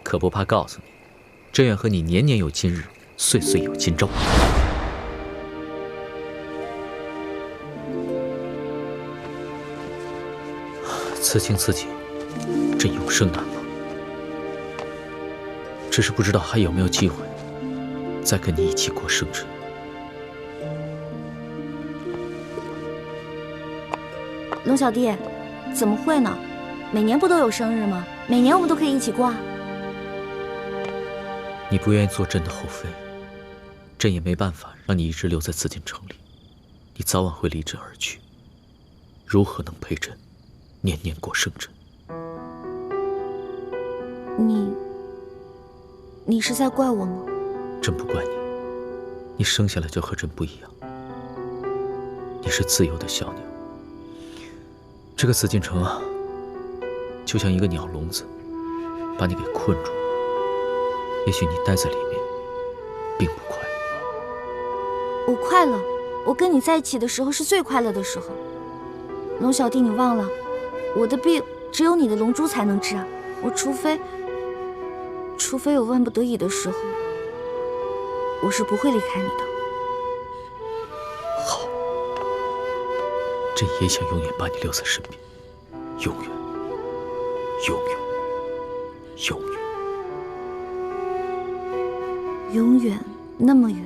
可不怕告诉你，朕愿和你年年有今日，岁岁有今朝。此情此景，朕永生难忘。只是不知道还有没有机会，再跟你一起过生辰。龙小弟，怎么会呢？每年不都有生日吗？每年我们都可以一起过啊。你不愿意做朕的后妃，朕也没办法让你一直留在紫禁城里。你早晚会离朕而去，如何能陪朕年年过生辰？你是在怪我吗？朕不怪你，你生下来就和朕不一样。你是自由的小鸟。这个紫禁城啊，就像一个鸟笼子，把你给困住。也许你待在里面，并不快乐。我快乐，我跟你在一起的时候是最快乐的时候。龙小弟，你忘了，我的病只有你的龙珠才能治啊！我除非有万不得已的时候，我是不会离开你的。好，朕也想永远把你留在身边，永远，永远，永远。永远那么远，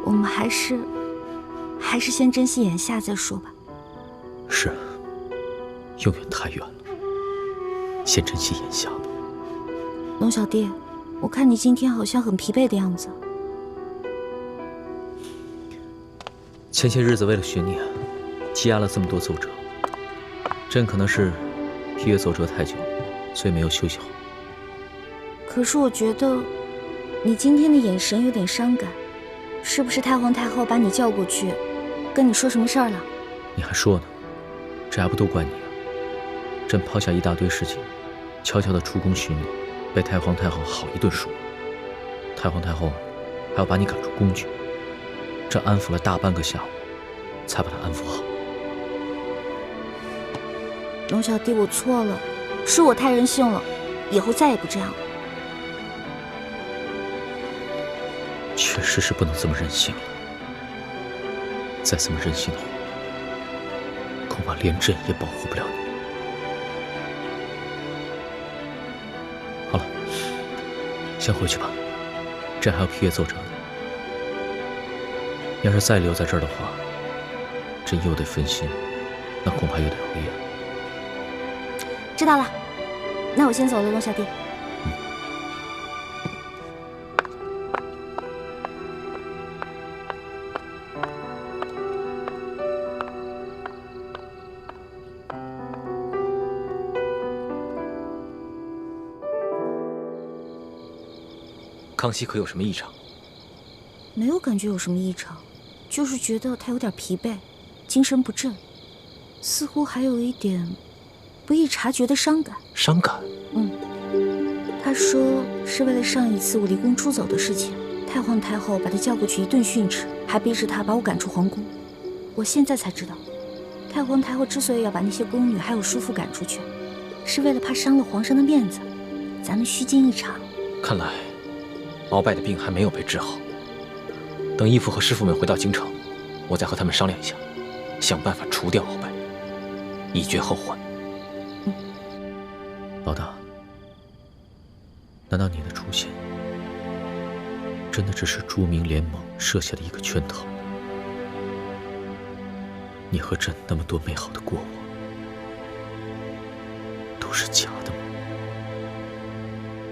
我们还是先珍惜眼下再说吧。是，永远太远了，先珍惜眼下吧。龙小弟，我看你今天好像很疲惫的样子。前些日子为了寻你，积压了这么多奏折，朕可能是批阅奏折太久，所以没有休息好。可是我觉得你今天的眼神有点伤感，是不是太皇太后把你叫过去，跟你说什么事儿了？你还说呢？这还不都怪你啊！朕抛下一大堆事情，悄悄地出宫寻你，被太皇太后好一顿说。太皇太后还要把你赶出宫去，朕安抚了大半个下午，才把她安抚好。龙小弟，我错了，是我太任性了，以后再也不这样了。确实是不能这么任性了，再这么任性的话，恐怕连朕也保护不了你。好了，先回去吧，朕还要批阅奏折呢。要是再留在这儿的话，朕又得分心，那恐怕又得熬夜。知道了，那我先走了，龙小弟。康熙可有什么异常？没有感觉有什么异常，就是觉得他有点疲惫，精神不振，似乎还有一点不易察觉的伤感。伤感？他说是为了上一次我离宫出走的事情，太皇太后把他叫过去一顿训斥，还逼着他把我赶出皇宫。我现在才知道，太皇太后之所以要把那些宫女还有叔父赶出去，是为了怕伤了皇上的面子，咱们虚惊一场。看来鳌拜的病还没有被治好。等义父和师父们回到京城，我再和他们商量一下，想办法除掉鳌拜，以绝后患。老大，难道你的出现真的只是朱明联盟设下的一个圈套？你和朕那么多美好的过往，都是假的吗？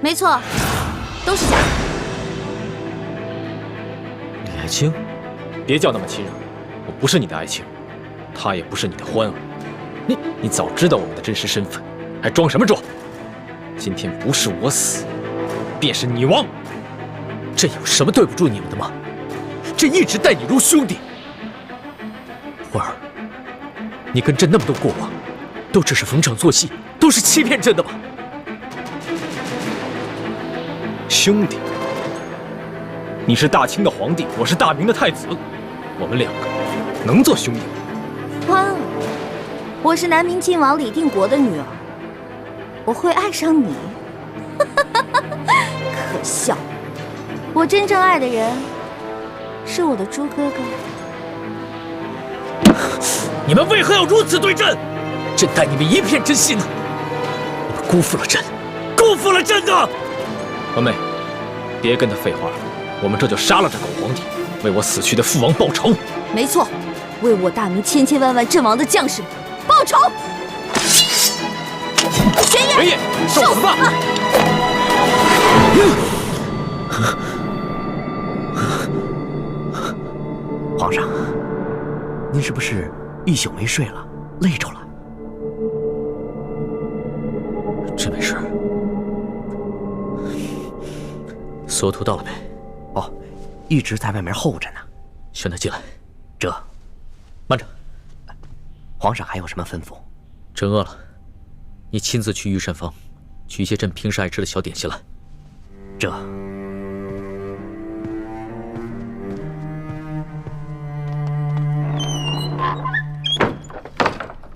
没错，都是假的。李爱卿，别叫那么亲热，我不是你的爱卿，他也不是你的欢儿。你早知道我们的真实身份，还装什么装？今天不是我死，便是你亡。朕有什么对不住你们的吗？朕一直待你如兄弟。欢儿，你跟朕那么多过往，都只是逢场作戏，都是欺骗朕的吗？兄弟，你是大清的皇帝，我是大明的太子，我们两个能做兄弟吗？欢儿，我是南明郡王李定国的女儿，我会爱上你。笑。我真正爱的人是我的猪哥哥。你们为何要如此对朕？朕待你们一片真心呢，你们辜负了朕，辜负了朕啊！文妹，别跟他废话了，我们这就杀了这狗皇帝，为我死去的父王报仇。没错，为我大明千千万万阵亡的将士们报仇。玄烨，受死吧！皇上，您是不是一宿没睡了，累着了？真没事。索图到了没？哦，一直在外面候着呢。宣他进来。这，慢着，皇上还有什么吩咐？朕饿了，你亲自去御膳房，取一些朕平时爱吃的小点心来。这。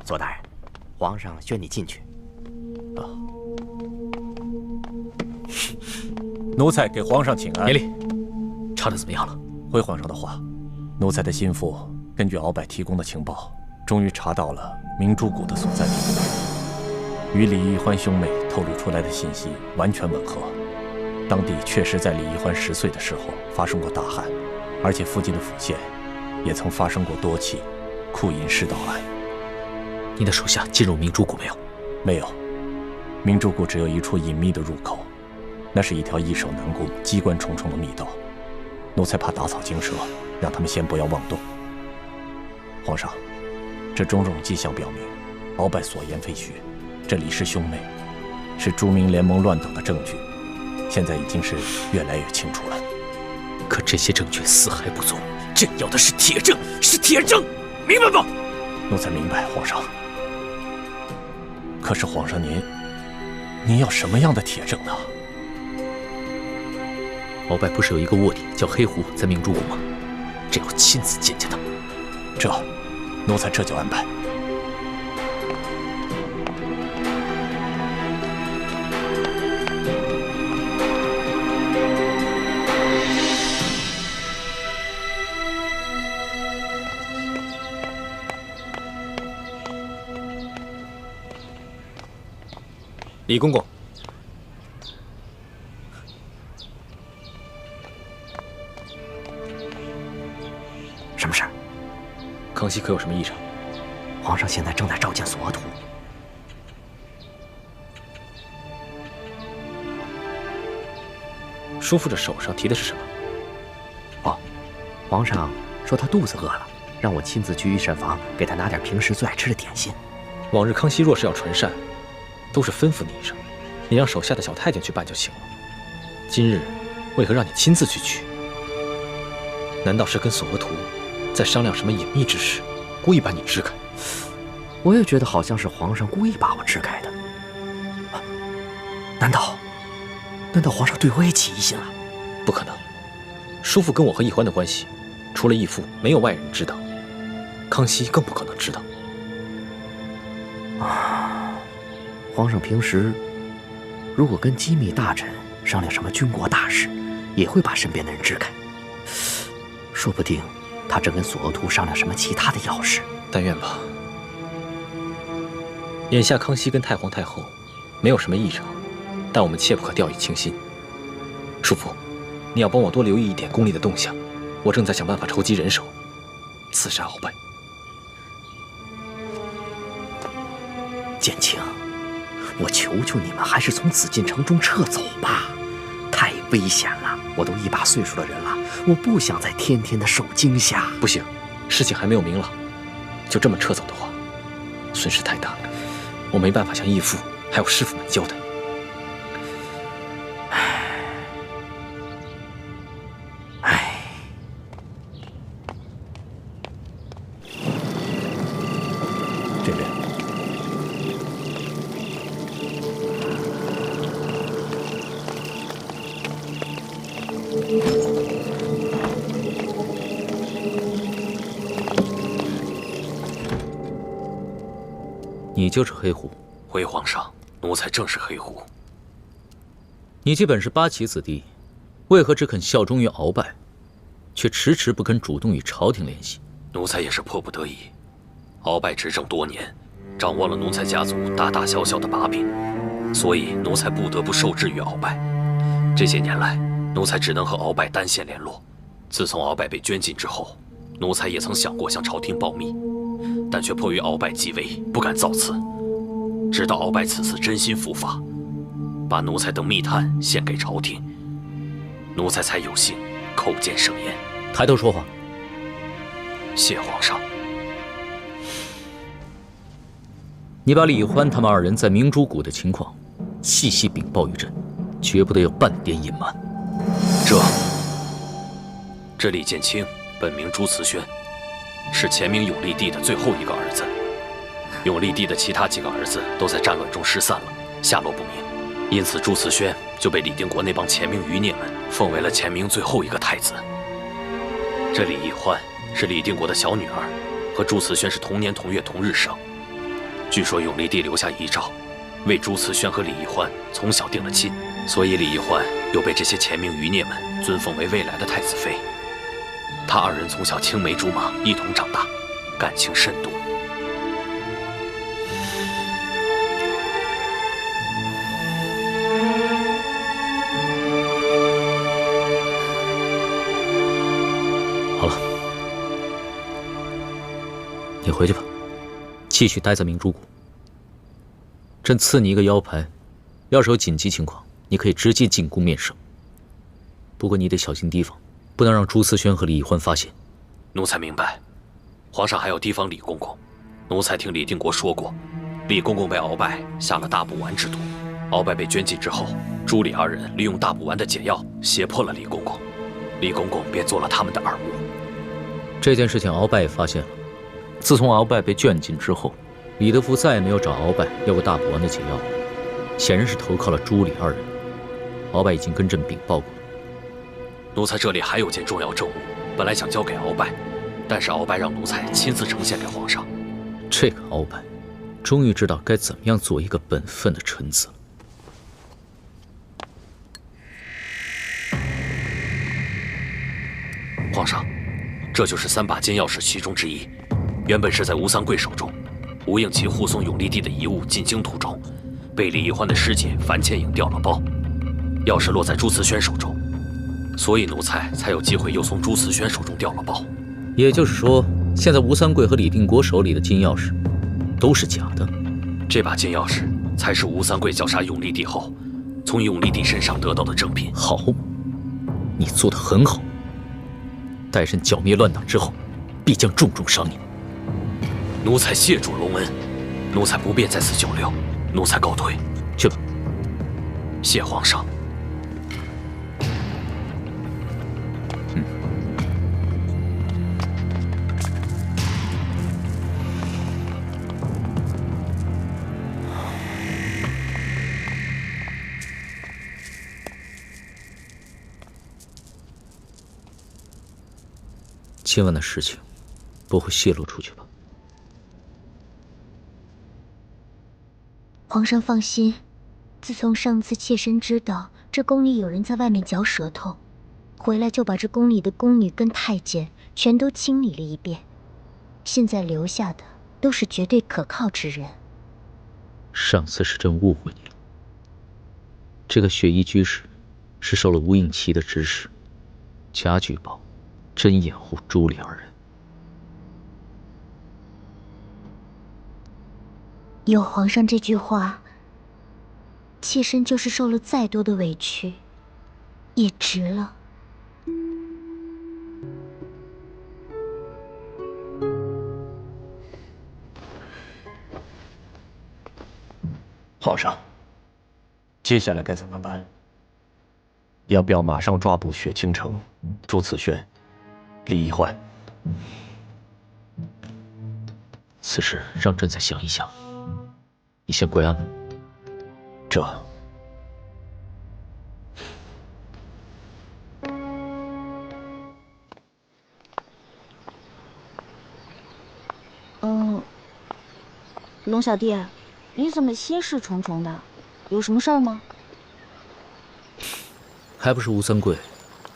左大人，皇上宣你进去。啊，奴才给皇上请安。免礼。查得怎么样了？回皇上的话，奴才的心腹根据鳌拜提供的情报，终于查到了明珠谷的所在地，与李易欢兄妹透露出来的信息完全吻合。当地确实在李易欢10岁的时候发生过大旱，而且附近的府县也曾发生过多起库银失盗案。你的手下进入明珠谷没有？没有，明珠谷只有一处隐秘的入口，那是一条易守难攻、机关重重的密道。奴才怕打草惊蛇，让他们先不要妄动。皇上，这种种迹象表明，鳌拜所言非虚，这李氏兄妹是朱明联盟乱党的证据，现在已经是越来越清楚了。可这些证据死还不足，朕要的是铁证，是铁证，明白吗？奴才明白，皇上。可是皇上您要什么样的铁证呢？鳌拜不是有一个卧底叫黑狐在明珠谷吗？朕要亲自见见他。这，奴才这就安排。李公公，什么事儿？康熙可有什么异常？皇上现在正在召见索图。叔父这手上提的是什么？哦，皇上说他肚子饿了，让我亲自去御膳房给他拿点平时最爱吃的点心。往日康熙若是要纯善，都是吩咐你一声，你让手下的小太监去办就行了。今日为何让你亲自去取？难道是跟索额图在商量什么隐秘之事，故意把你支开？我也觉得好像是皇上故意把我支开的。难道皇上对我也起疑心了？不可能，叔父跟我和奕欢的关系，除了义父，没有外人知道。康熙更不可能知道。皇上平时如果跟机密大臣商量什么军国大事，也会把身边的人支开。说不定他正跟索额图商量什么其他的要事。但愿吧。眼下康熙跟太皇太后没有什么异常，但我们切不可掉以轻心。叔父，你要帮我多留意一点宫里的动向，我正在想办法筹集人手，刺杀鳌拜。简青，我求求你们，还是从紫禁城中撤走吧，太危险了。我都一把岁数的人了，我不想再天天的受惊吓。不行，事情还没有明朗，就这么撤走的话，损失太大了，我没办法向义父还有师傅们交代。这边。你就是黑狐？回皇上，奴才正是黑狐。你既本是八旗子弟，为何只肯效忠于鳌拜，却迟迟不肯主动与朝廷联系？奴才也是迫不得已。鳌拜执政多年，掌握了奴才家族大大小小的把柄，所以奴才不得不受制于鳌拜。这些年来，奴才只能和鳌拜单线联络。自从鳌拜被圈禁之后，奴才也曾想过向朝廷报密，但却迫于鳌拜继位，不敢造次。直到鳌拜此次真心伏法，把奴才等密探献给朝廷，奴才才有幸口见圣言。抬头说话。谢皇上。你把李欢他们2人在明珠谷的情况细细禀报于朕，绝不得有半点隐瞒。这李建清本名朱慈轩，是前明永历帝的最后一个儿子。永历帝的其他几个儿子都在战乱中失散了，下落不明，因此朱慈轩就被李定国那帮前明余孽们奉为了前明最后一个太子。这李义欢是李定国的小女儿，和朱慈轩是同年同月同日生。据说永历帝留下遗诏，为朱慈轩和李义欢从小定了亲，所以李义欢又被这些前明余孽们尊奉为未来的太子妃。他2人从小青梅竹马，一同长大，感情深笃。好了，你回去吧，继续待在明珠谷。朕赐你一个腰牌，要是有紧急情况，你可以直接进宫面圣。不过你得小心提防，不能让朱慈轩和李义欢发现。奴才明白。皇上还要提防李公公。奴才听李定国说过，李公公被鳌拜下了大补丸之毒。鳌拜被圈禁之后，朱李2人利用大补丸的解药胁迫了李公公，李公公便做了他们的耳目。这件事情鳌拜也发现了。自从鳌拜被圈禁之后，李德福再也没有找鳌拜要过大补丸的解药，显然是投靠了朱李2人。鳌拜已经跟朕禀报过了。奴才这里还有件重要政务，本来想交给鳌拜，但是鳌拜让奴才亲自呈现给皇上。这个鳌拜，终于知道该怎么样做一个本分的臣子了。皇上，这就是3把金钥匙其中之一，原本是在吴三桂手中。吴应奇护送永历帝的遗物进京途中，被李义欢的师姐樊倩影调了包，钥匙落在朱慈轩手中，所以奴才才有机会又从朱慈轩手中调了包。也就是说，现在吴三桂和李定国手里的金钥匙都是假的。这把金钥匙才是吴三桂绞杀永历帝后，从永历帝身上得到的赠品。好，你做得很好。待朕剿灭乱党之后，必将重重赏你。奴才谢主隆恩，奴才不便在此久留，奴才告退。去吧。谢皇上。今晚的事情不会泄露出去吧？皇上放心，自从上次妾身知道这宫里有人在外面嚼舌头，回来就把这宫里的宫女跟太监全都清理了一遍，现在留下的都是绝对可靠之人。上次是朕误会你了。这个雪衣居士是受了吴应奇的指使，假举报，真掩护朱李2人。有皇上这句话，妾身就是受了再多的委屈，也值了。皇上，接下来该怎么办？要不要马上抓捕雪清城、朱慈轩、李义欢？此事让朕再想一想。你先归安。这。龙小弟，你怎么心事重重的？有什么事儿吗？还不是吴三桂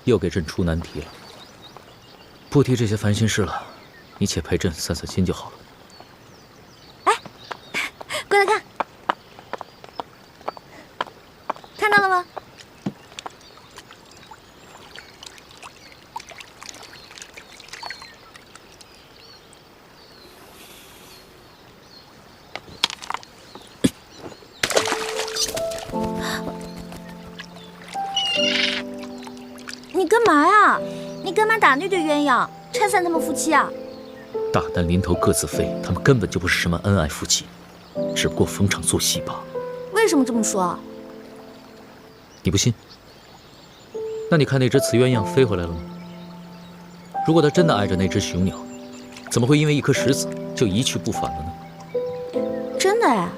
又给朕出难题了。不提这些烦心事了，你且陪朕散散心就好了。哎，过来看，看到了吗？你干嘛呀？你干嘛打那对鸳鸯，拆散他们夫妻啊？大难临头各自飞，他们根本就不是什么恩爱夫妻，只不过逢场作戏罢了。为什么这么说？你不信？那你看那只雌鸳鸯飞回来了吗？如果它真的爱着那只雄鸟，怎么会因为一颗石子就一去不返了呢？真的哎，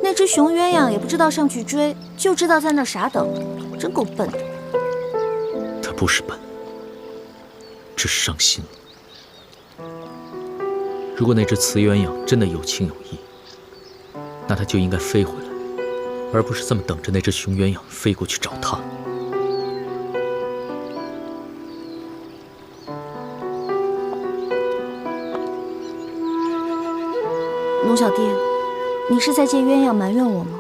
那只雄鸳鸯也不知道上去追，就知道在那傻等，真够笨的。它不是笨，只是伤心了。如果那只雌鸳鸯真的有情有义，那它就应该飞回来，而不是这么等着那只雄鸳鸯飞过去找它。龙小弟，你是在借鸳鸯埋怨我吗？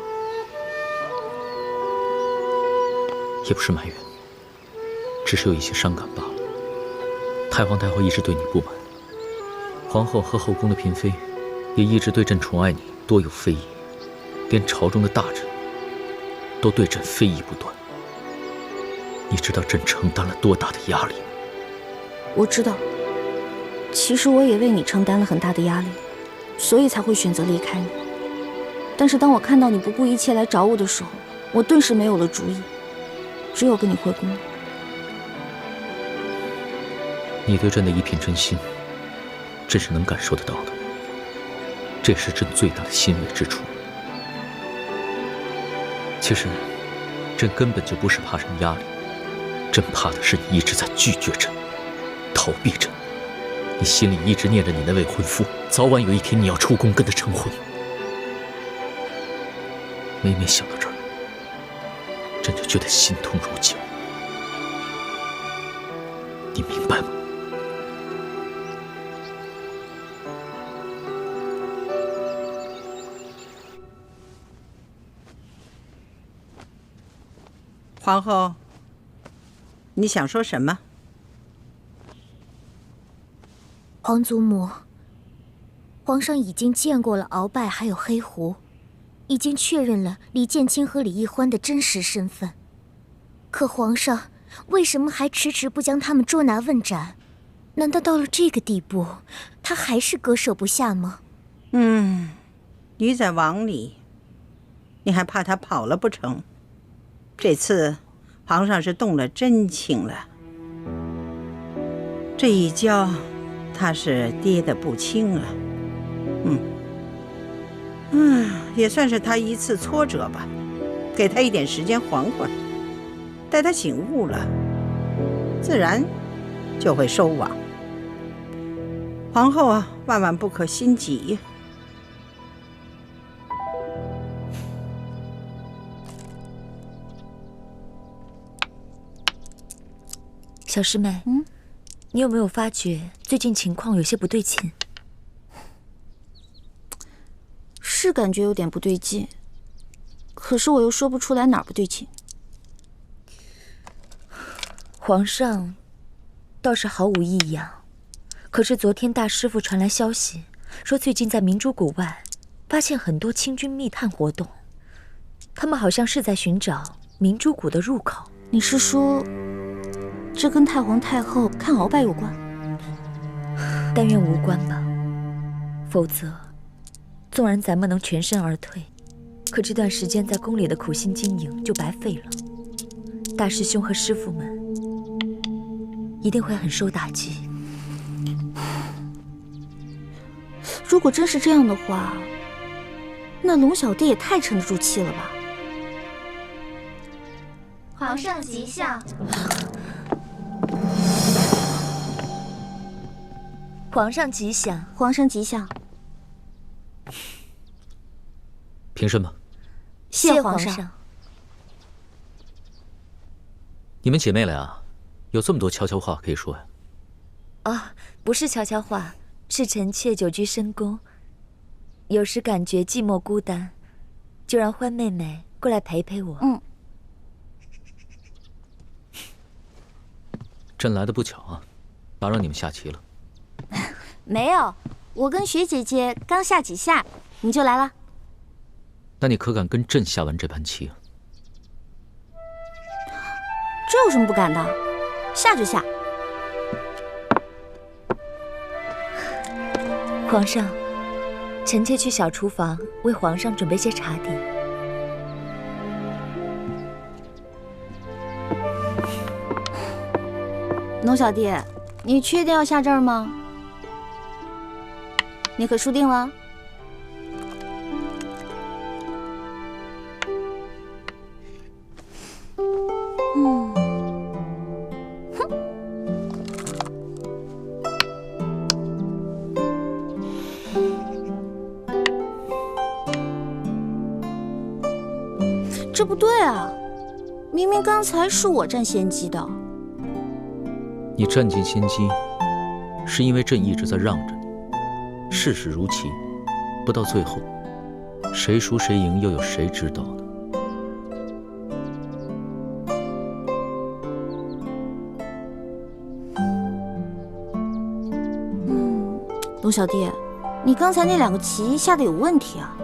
也不是埋怨，只是有一些伤感罢了。太皇太后一直对你不满，皇后和后宫的嫔妃也一直对朕宠爱你多有非议，连朝中的大臣都对朕非议不断。你知道朕承担了多大的压力吗？我知道，其实我也为你承担了很大的压力，所以才会选择离开你。但是当我看到你不顾一切来找我的时候，我顿时没有了主意，只有跟你回宫。你对朕的一片真心，朕是能感受得到的，这也是朕最大的欣慰之处。其实，朕根本就不是怕什么压力，朕怕的是你一直在拒绝朕，逃避朕。你心里一直念着你那未婚夫，早晚有一天你要出宫跟他成婚。每每想到这儿，朕就觉得心痛如绞。你明白吗？皇后，你想说什么？皇祖母，皇上已经见过了鳌拜还有黑狐，已经确认了李建清和李易欢的真实身份。可皇上为什么还迟迟不将他们捉拿问斩？难道到了这个地步，他还是割舍不下吗？鱼在网里，你还怕他跑了不成？这次皇上是动了真情了，这一跤他是跌得不轻啊。也算是他一次挫折吧，给他一点时间缓缓，待他醒悟了，自然就会收网。皇后啊，万万不可心急。小师妹，你有没有发觉最近情况有些不对劲？是感觉有点不对劲，可是我又说不出来哪儿不对劲。皇上倒是毫无异样，可是昨天大师傅传来消息，说最近在明珠谷外发现很多清军密探活动，他们好像是在寻找明珠谷的入口。你是说，这跟太皇太后看鳌拜有关？但愿无关吧，否则纵然咱们能全身而退，可这段时间在宫里的苦心经营就白费了。大师兄和师傅们一定会很受打击。如果真是这样的话，那龙小弟也太沉得住气了吧？皇上吉祥！皇上吉祥！皇上吉祥！凭什么？谢皇上。你们姐妹俩有这么多悄悄话可以说呀？啊，不是悄悄话，是臣妾久居深宫，有时感觉寂寞孤单，就让欢妹妹过来陪陪我。朕来的不巧啊，打扰你们下棋了。没有，我跟雪姐姐刚下几下，你就来了。那你可敢跟朕下完这盘棋啊？这有什么不敢的？下就下。皇上，臣妾去小厨房为皇上准备些茶点。农小弟，你确定要下这儿吗？你可输定了。这不对啊，明明刚才是我占先机的。你占尽先机，是因为朕一直在让着你。世事如棋，不到最后，谁输谁赢，又有谁知道呢？龙小弟，你刚才那2个棋下的有问题啊！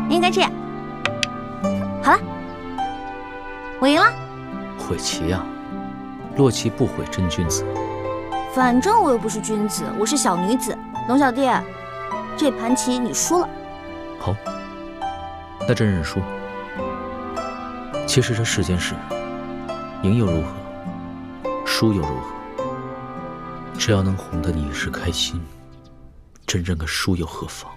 应该这样。好了，我赢了。毁棋呀，落棋不毁真君子。反正我又不是君子，我是小女子。龙小弟，这盘棋你输了。好，那朕认输。其实这世间事，赢又如何，输又如何？只要能哄得你一时开心，朕认个输又何妨？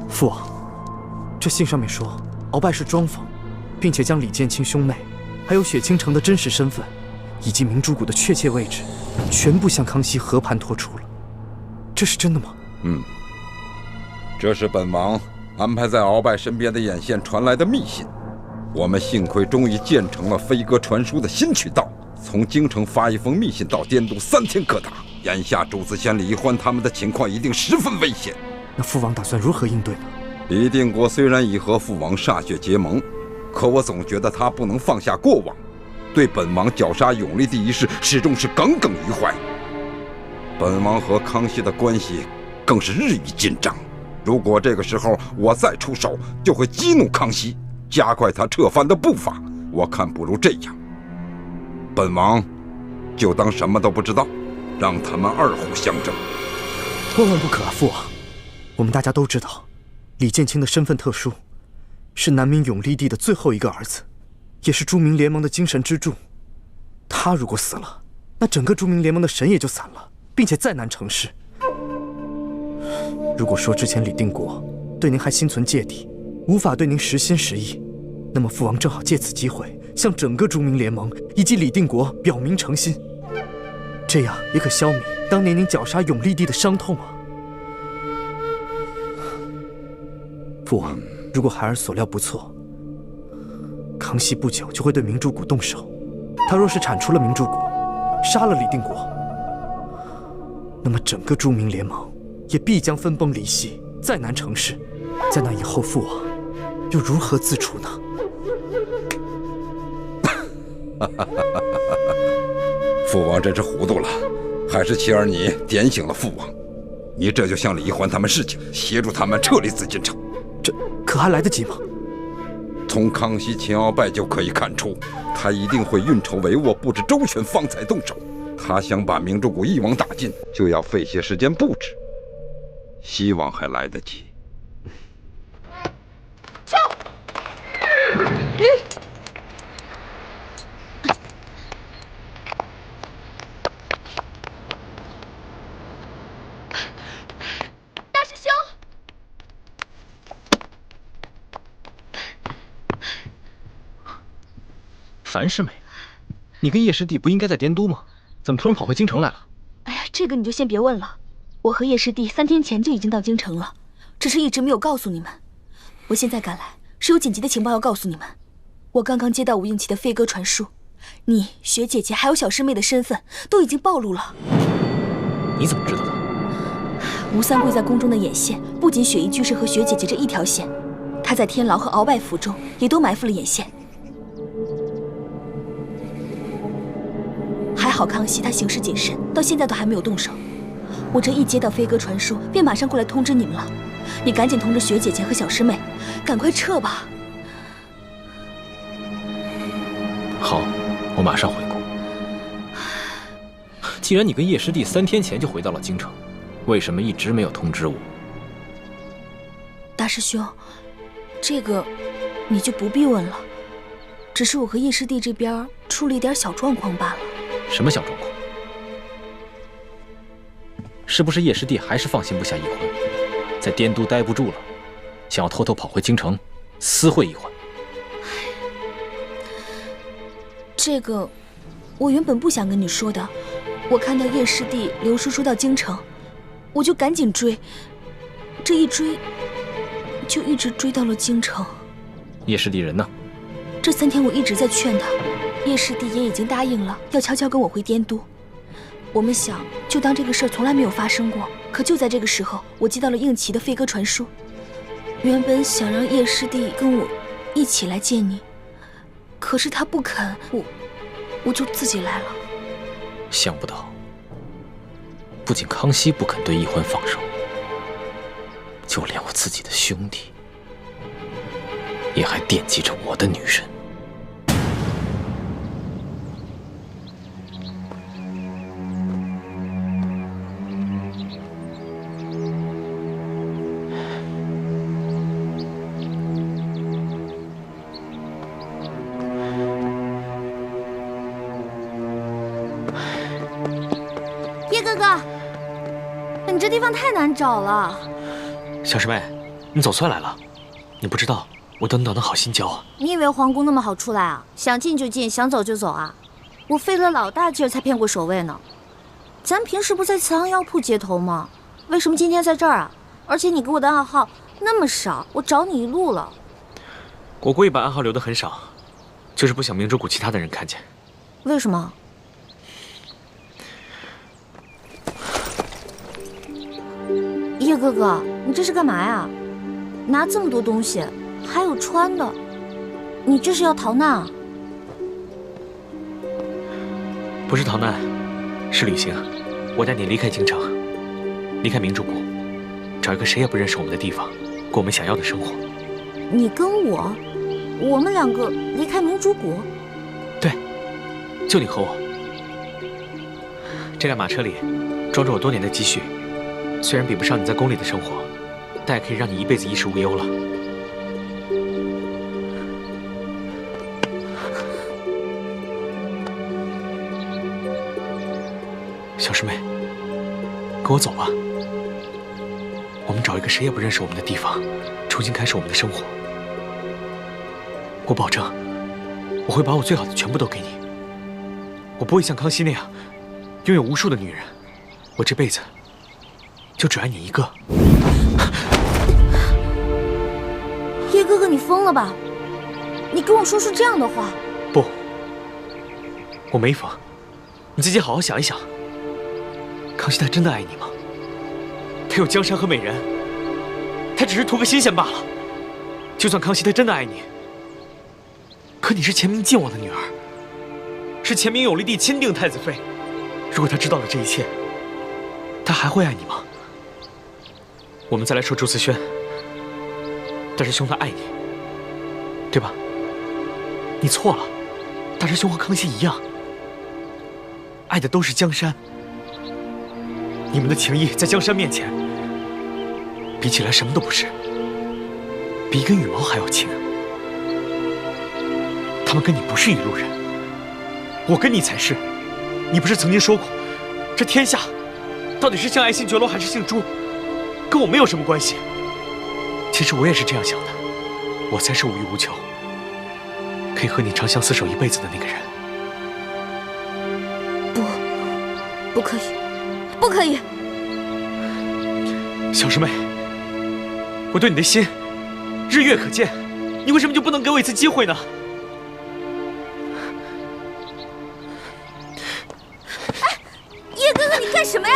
父王，这信上面说鳌拜是庄房，并且将李建清兄妹，还有雪倾城的真实身份，以及明珠谷的确切位置，全部向康熙和盘托出了。这是真的吗？这是本王安排在鳌拜身边的眼线传来的密信。我们幸亏终于建成了飞鸽传书的新渠道，从京城发一封密信到滇都3天可达。眼下主子仙李一欢他们的情况一定十分危险。那父王打算如何应对呢？李定国虽然已和父王歃血结盟，可我总觉得他不能放下过往，对本王绞杀永历帝一事始终是耿耿于怀。本王和康熙的关系更是日益紧张，如果这个时候我再出手，就会激怒康熙，加快他撤藩的步伐。我看不如这样，本王就当什么都不知道，让他们二虎相争。万万不可啊，父王！我们大家都知道，李建清的身份特殊，是南明永历帝的最后一个儿子，也是诸明联盟的精神支柱。他如果死了，那整个诸明联盟的神也就散了，并且再难成事。如果说之前李定国对您还心存芥蒂，无法对您实心实意，那么父王正好借此机会向整个诸明联盟以及李定国表明诚心，这样也可消弭当年您绞杀永历帝的伤痛啊。父王，如果孩儿所料不错，康熙不久就会对明珠谷动手。他若是铲除了明珠谷，杀了李定国，那么整个诸明联盟也必将分崩离析，再难成事。在那以后，父王又如何自处呢？父王真是糊涂了，还是妻儿你点醒了父王。你这就向李一欢他们示警，协助他们撤离紫禁城。这可还来得及吗？从康熙秦鳌拜就可以看出，他一定会运筹帷幄，布置周全，方才动手。他想把明珠谷一网打尽，就要费些时间布置，希望还来得及。大师兄，樊师妹，你跟叶师弟不应该在滇都吗？怎么突然跑回京城来了？哎呀，这个你就先别问了。我和叶师弟3天前就已经到京城了，只是一直没有告诉你们。我现在赶来是有紧急的情报要告诉你们。我刚刚接到吴应奇的飞鸽传书，你、雪姐姐还有小师妹的身份都已经暴露了。你怎么知道的？吴三桂在宫中的眼线不仅雪衣居士和雪姐姐这一条线，他在天牢和鳌拜府中也都埋伏了眼线。还好康熙他行事谨慎，到现在都还没有动手。我这一接到飞鸽传书，便马上过来通知你们了。你赶紧通知雪姐姐和小师妹，赶快撤吧。好，我马上回宫。既然你跟叶师弟3天前就回到了京城，为什么一直没有通知我？大师兄，这个你就不必问了。只是我和叶师弟这边出了一点小状况罢了。什么小状况？是不是叶师弟还是放心不下易欢，在滇都待不住了，想要偷偷跑回京城私会易欢？这个我原本不想跟你说的，我看到叶师弟刘叔叔到京城，我就赶紧追，这一追就一直追到了京城。叶师弟人呢？这3天我一直在劝他，叶师弟也已经答应了要悄悄跟我回滇都。我们想就当这个事儿从来没有发生过，可就在这个时候，我接到了应奇的飞鸽传书，原本想让叶师弟跟我一起来见你，可是他不肯，我就自己来了。想不到，不仅康熙不肯对易欢放手，就连我自己的兄弟，也还惦记着我的女人。哥哥，你这地方太难找了。小师妹，你总算来了。你不知道我等你等的好心焦啊。你以为皇宫那么好出来啊？想进就进，想走就走啊？我费了老大劲儿才骗过守卫呢。咱平时不在慈航药铺接头吗？为什么今天在这儿啊？而且你给我的暗号那么少，我找你一路了。我故意把暗号留得很少，就是不想明珠谷其他的人看见。为什么？叶哥哥，你这是干嘛呀？拿这么多东西，还有穿的，你这是要逃难啊？不是逃难，是旅行。我带你离开京城，离开明珠谷，找一个谁也不认识我们的地方，过我们想要的生活。你跟我们2个离开明珠谷？对，就你和我。这辆马车里装着我多年的积蓄。虽然比不上你在宫里的生活，但也可以让你一辈子衣食无忧了。小师妹，跟我走吧。我们找一个谁也不认识我们的地方，重新开始我们的生活。我保证，我会把我最好的全部都给你。我不会像康熙那样拥有无数的女人，我这辈子就只爱你一个。叶哥哥，你疯了吧？你跟我说出这样的话？不，我没疯。你自己好好想一想，康熙他真的爱你吗？他有江山和美人，他只是图个新鲜罢了。就算康熙他真的爱你，可你是前明靖王的女儿，是前明永历帝钦定太子妃。如果他知道了这一切，他还会爱你吗？我们再来说朱慈轩，大师兄他爱你，对吧？你错了，大师兄和康熙一样，爱的都是江山。你们的情谊在江山面前，比起来什么都不是，比一根羽毛还要轻。他们跟你不是一路人，我跟你才是。你不是曾经说过，这天下到底是姓爱新觉罗还是姓朱，跟我没有什么关系。其实我也是这样想的，我才是无欲无求。可可以和你长相厮守一辈子的那个人。不可以，不可以！小师妹，我对你的心日月可见，你为什么就不能给我一次机会呢？哎，叶哥哥，你干什么呀？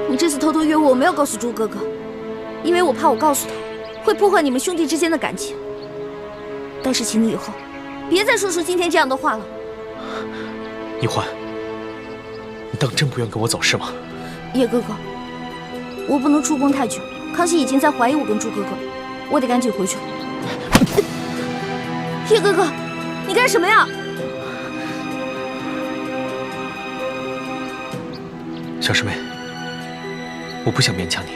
你这次偷偷约我，我没有告诉朱哥哥，因为我怕我告诉他，会破坏你们兄弟之间的感情。但是请你以后别再说出今天这样的话了。一欢，你当真不愿跟我走是吗？叶哥哥，我不能出宫太久，康熙已经在怀疑我跟朱哥哥，我得赶紧回去了。叶哥哥，你干什么呀？小师妹，我不想勉强你，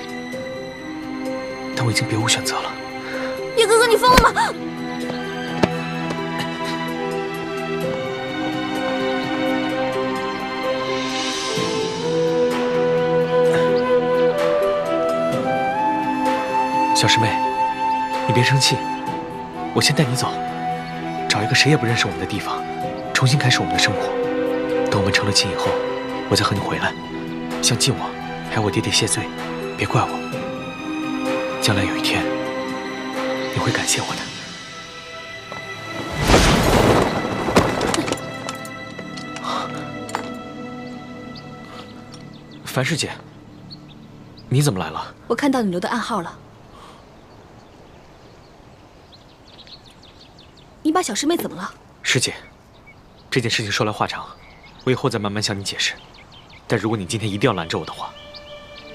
但我已经别无选择了。叶哥哥，你疯了吗？小师妹，你别生气，我先带你走，找一个谁也不认识我们的地方，重新开始我们的生活。等我们成了亲以后，我再和你回来。向靖王还有我爹爹谢罪，别怪我。将来有一天，你会感谢我的。樊师姐，你怎么来了？我看到你留的暗号了。你把小师妹怎么了？师姐，这件事情说来话长，我以后再慢慢向你解释。但如果你今天一定要拦着我的话，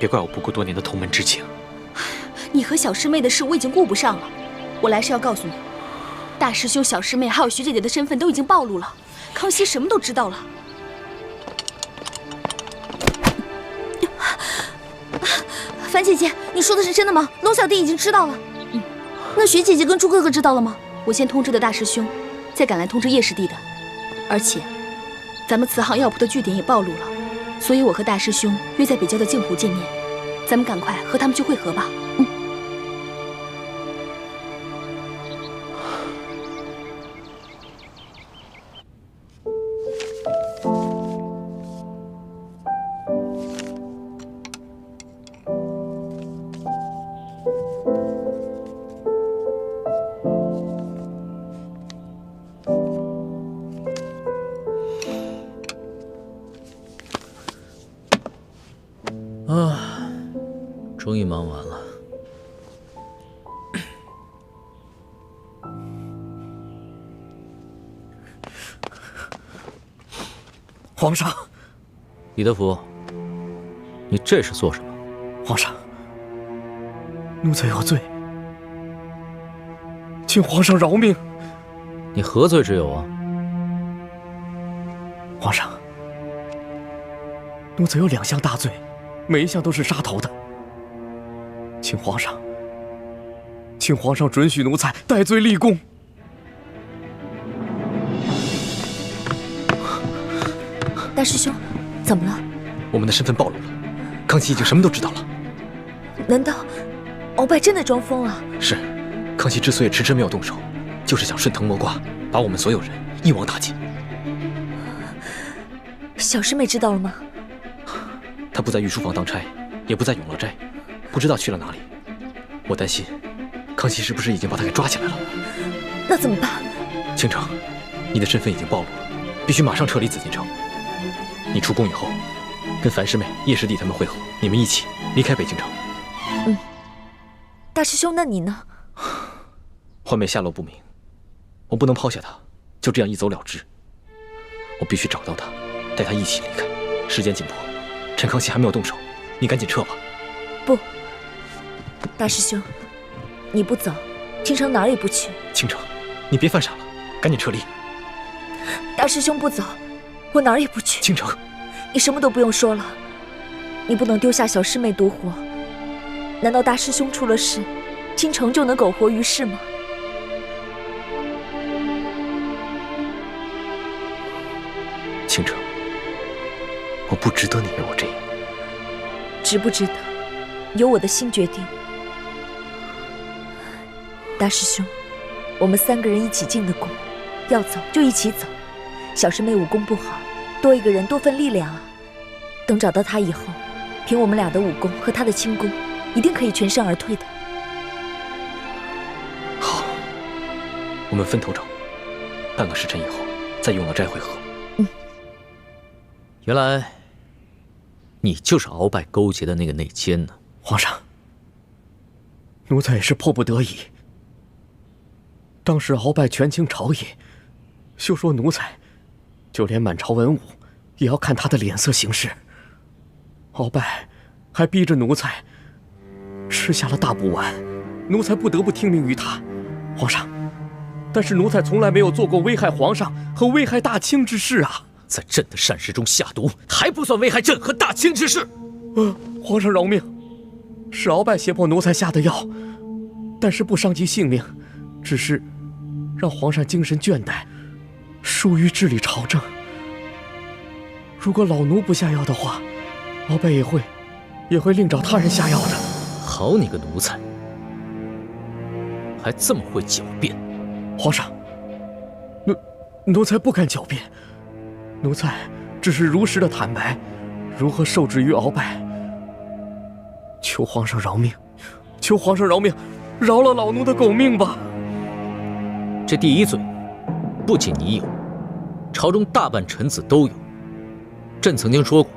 别怪我不顾多年的同门之情。你和小师妹的事我已经顾不上了，我来是要告诉你，大师兄、小师妹还有学姐姐的身份都已经暴露了，康熙什么都知道了。樊姐姐，你说的是真的吗？龙小弟已经知道了。那学姐姐跟朱哥哥知道了吗？我先通知的大师兄，再赶来通知叶师弟的。而且，咱们慈航药铺的据点也暴露了，所以我和大师兄约在北郊的镜湖见面，咱们赶快和他们去会合吧。终于忙完了。皇上，李德福，你这是做什么？皇上，奴才有罪，请皇上饶命。你何罪之有啊？皇上，奴才有2项大罪，每一项都是杀头的。请皇上准许奴才戴罪立功。大师兄，怎么了？我们的身份暴露了，康熙已经什么都知道了。难道鳌拜真的装疯了？是，康熙之所以迟迟没有动手，就是想顺藤摸瓜，把我们所有人一网打尽。小师妹知道了吗？她不在御书房当差，也不在永乐斋，不知道去了哪里。我担心，康熙是不是已经把她给抓起来了？那怎么办？倾城，你的身份已经暴露了，必须马上撤离紫禁城。你出宫以后，跟樊师妹、叶师弟他们会合，你们一起离开北京城。大师兄，那你呢？欢妹下落不明，我不能抛下她，就这样一走了之。我必须找到她，带她一起离开。时间紧迫，趁康熙还没有动手，你赶紧撤吧。不，大师兄，你不走，倾城哪儿也不去。倾城，你别犯傻了，赶紧撤离。大师兄不走，我哪儿也不去。倾城，你什么都不用说了，你不能丢下小师妹独活。难道大师兄出了事，倾城就能苟活于世吗？倾城，我不值得你为我这样。值不值得，由我的心决定。大师兄，我们3个人一起进的宫，要走就一起走。小师妹武功不好，多一个人多份力量啊。等找到她以后，凭我们俩的武功和她的轻功，一定可以全身而退的。好，我们分头找，半个时辰以后再用到斋会合。原来你就是鳌拜勾结的那个内奸呢。皇上，奴才也是迫不得已。当时鳌拜权倾朝野，休说奴才，就连满朝文武也要看他的脸色行事。鳌拜还逼着奴才吃下了大补丸，奴才不得不听命于他。皇上，但是奴才从来没有做过危害皇上和危害大清之事啊！在朕的膳食中下毒，还不算危害朕和大清之事。皇上饶命，是鳌拜胁迫奴才下的药，但是不伤及性命，只是让皇上精神倦怠，疏于治理朝政。如果老奴不下药的话，鳌拜也会另找他人下药的。好你个奴才，还这么会狡辩！皇上，奴才不敢狡辩，奴才只是如实的坦白，如何受制于鳌拜。求皇上饶命，求皇上饶命，饶了老奴的狗命吧！这第一罪，不仅你有，朝中大半臣子都有。朕曾经说过，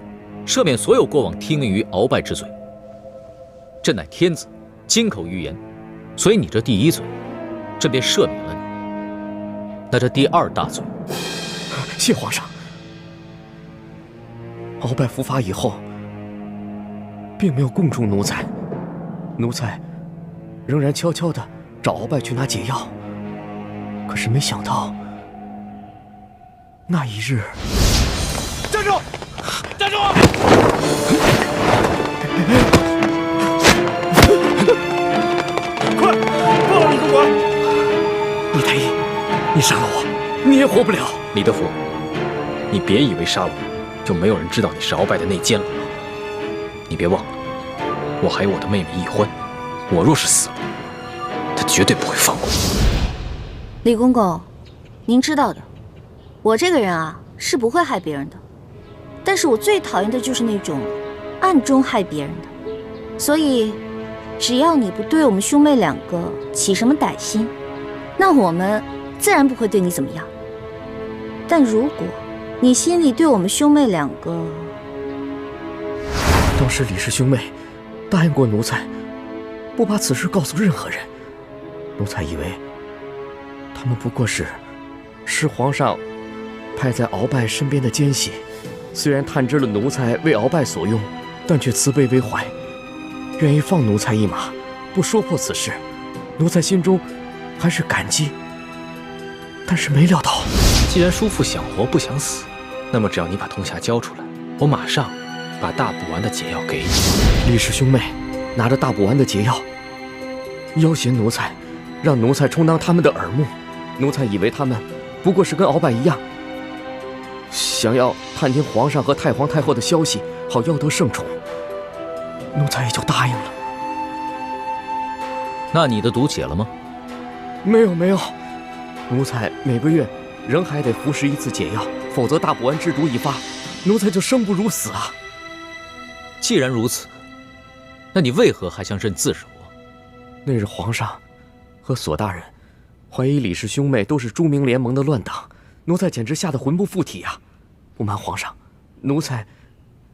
赦免所有过往听命于鳌拜之罪。朕乃天子，金口玉言，所以你这第一罪，朕便赦免了你。那这第二大罪，谢皇上。鳌拜伏法以后，并没有供出奴才，奴才仍然悄悄地找鳌拜去拿解药。可是没想到，那一日，站住！站住！快，放了李公馆！李太医，你杀了我，你也活不了。李德福，你别以为杀了我，就没有人知道你是鳌拜的内奸了。你别忘了，我还有我的妹妹易欢，我若是死了，她绝对不会放过我。李公公，您知道的，我这个人啊是不会害别人的，但是我最讨厌的就是那种暗中害别人的。所以，只要你不对我们兄妹两个起什么歹心，那我们自然不会对你怎么样。但如果你心里对我们兄妹两个……当时李氏兄妹答应过奴才，不把此事告诉任何人。奴才以为他们不过是皇上派在鳌拜身边的奸细，虽然探知了奴才为鳌拜所用，但却慈悲为怀，愿意放奴才一马，不说破此事。奴才心中还是感激，但是没料到，既然叔父想活不想死，那么只要你把铜匣交出来，我马上把大补丸的解药给你。李氏兄妹拿着大补丸的解药，要挟奴才，让奴才充当他们的耳目。奴才以为他们不过是跟鳌拜一样，想要探听皇上和太皇太后的消息，好要得圣宠。奴才也就答应了。那你的毒解了吗？没有，奴才每个月仍还得服食一次解药，否则大补丸之毒一发，奴才就生不如死啊！既然如此，那你为何还向朕自首啊？那日皇上和索大人怀疑李氏兄妹都是朱明联盟的乱党，奴才简直吓得魂不附体啊！不瞒皇上，奴才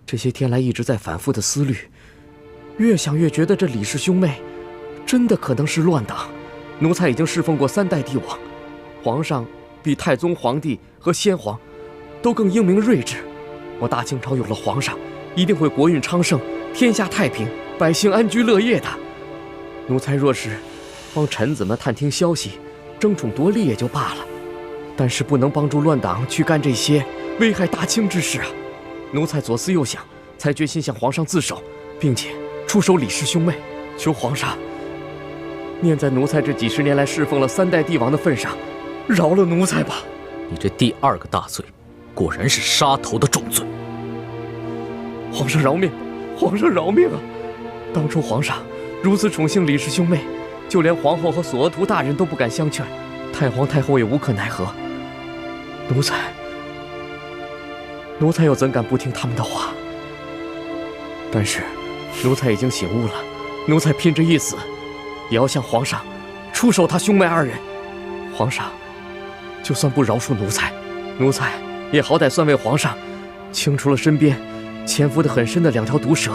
这些天来一直在反复的思虑，越想越觉得这李氏兄妹真的可能是乱党。奴才已经侍奉过3代帝王，皇上比太宗皇帝和先皇都更英明睿智。我大清朝有了皇上，一定会国运昌盛，天下太平，百姓安居乐业的。奴才若是帮臣子们探听消息，争宠夺利也就罢了，但是不能帮助乱党去干这些危害大清之事啊！奴才左思右想，才决心向皇上自首，并且出手李氏兄妹。求皇上念在奴才这几10年来侍奉了3代帝王的份上，饶了奴才吧。你这第2个大罪，果然是杀头的重罪。皇上饶命，皇上饶命啊！当初皇上如此宠幸李氏兄妹，就连皇后和索额图大人都不敢相劝，太皇太后也无可奈何。奴才又怎敢不听他们的话？但是，奴才已经醒悟了，奴才拼着一死，也要向皇上出手他兄妹二人。皇上，就算不饶恕奴才，奴才也好歹算为皇上清除了身边潜伏得很深的2条毒蛇，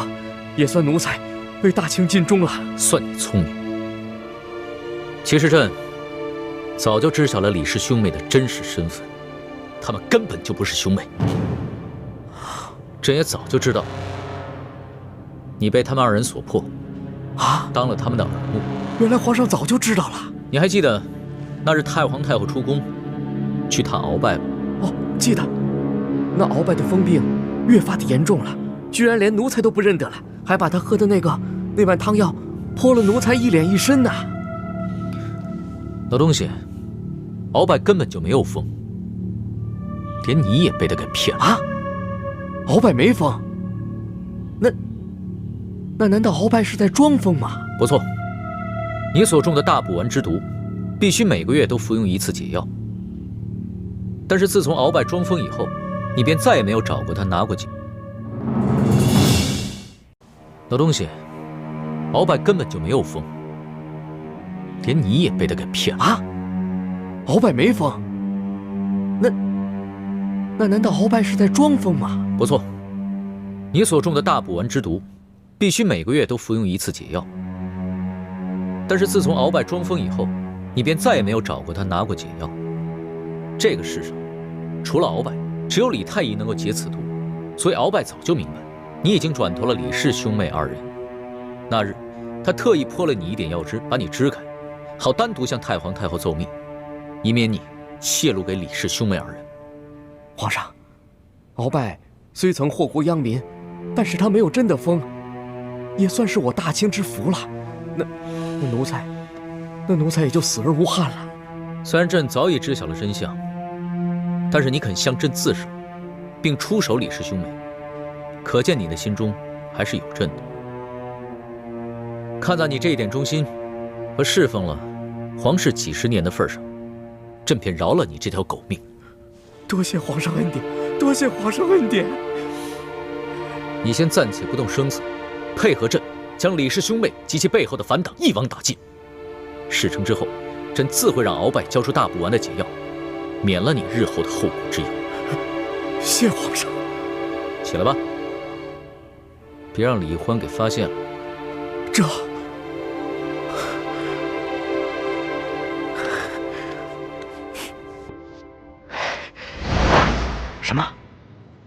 也算奴才为大清尽忠了。算你聪明。其实朕早就知晓了李氏兄妹的真实身份，他们根本就不是兄妹。朕也早就知道你被他们2人所迫，当了他们的耳目。原来皇上早就知道了。你还记得那日太皇太后出宫去探鳌拜吗？哦，记得。那鳌拜的疯病越发的严重了，居然连奴才都不认得了，还把他喝的那碗汤药泼了奴才一脸一身呐。老东西，鳌拜根本就没有疯，连你也被他给骗了。鳌拜没疯？那难道鳌拜是在装疯吗？不错，你所中的大补丸之毒，必须每个月都服用1次解药。但是自从鳌拜装疯以后，你便再也没有找过他拿过解。老东西，鳌拜根本就没有疯，连你也被他给骗了。鳌拜没疯？那难道鳌拜是在装疯吗？不错，你所中的大补丸之毒，必须每个月都服用1次解药。但是自从鳌拜装疯以后，你便再也没有找过他拿过解药。这个世上，除了鳌拜，只有李太医能够解此毒，所以鳌拜早就明白，你已经转投了李氏兄妹2人。那日，他特意泼了你一点药汁，把你支开，好单独向太皇太后奏密，以免你泄露给李氏兄妹2人。皇上，鳌拜虽曾祸国殃民，但是他没有真的疯，也算是我大清之福了。那奴才也就死而无憾了。虽然朕早已知晓了真相，但是你肯向朕自首，并出手李氏兄妹，可见你的心中还是有朕的。看在你这一点忠心和侍奉了皇室几10年的份上，朕便饶了你这条狗命。多谢皇上恩典，多谢皇上恩典。你先暂且不动声色，配合朕将李氏兄妹及其背后的反党一网打尽。事成之后，朕自会让鳌拜交出大补丸的解药，免了你日后的后顾之忧。谢皇上。起来吧，别让李易欢给发现了。这什么？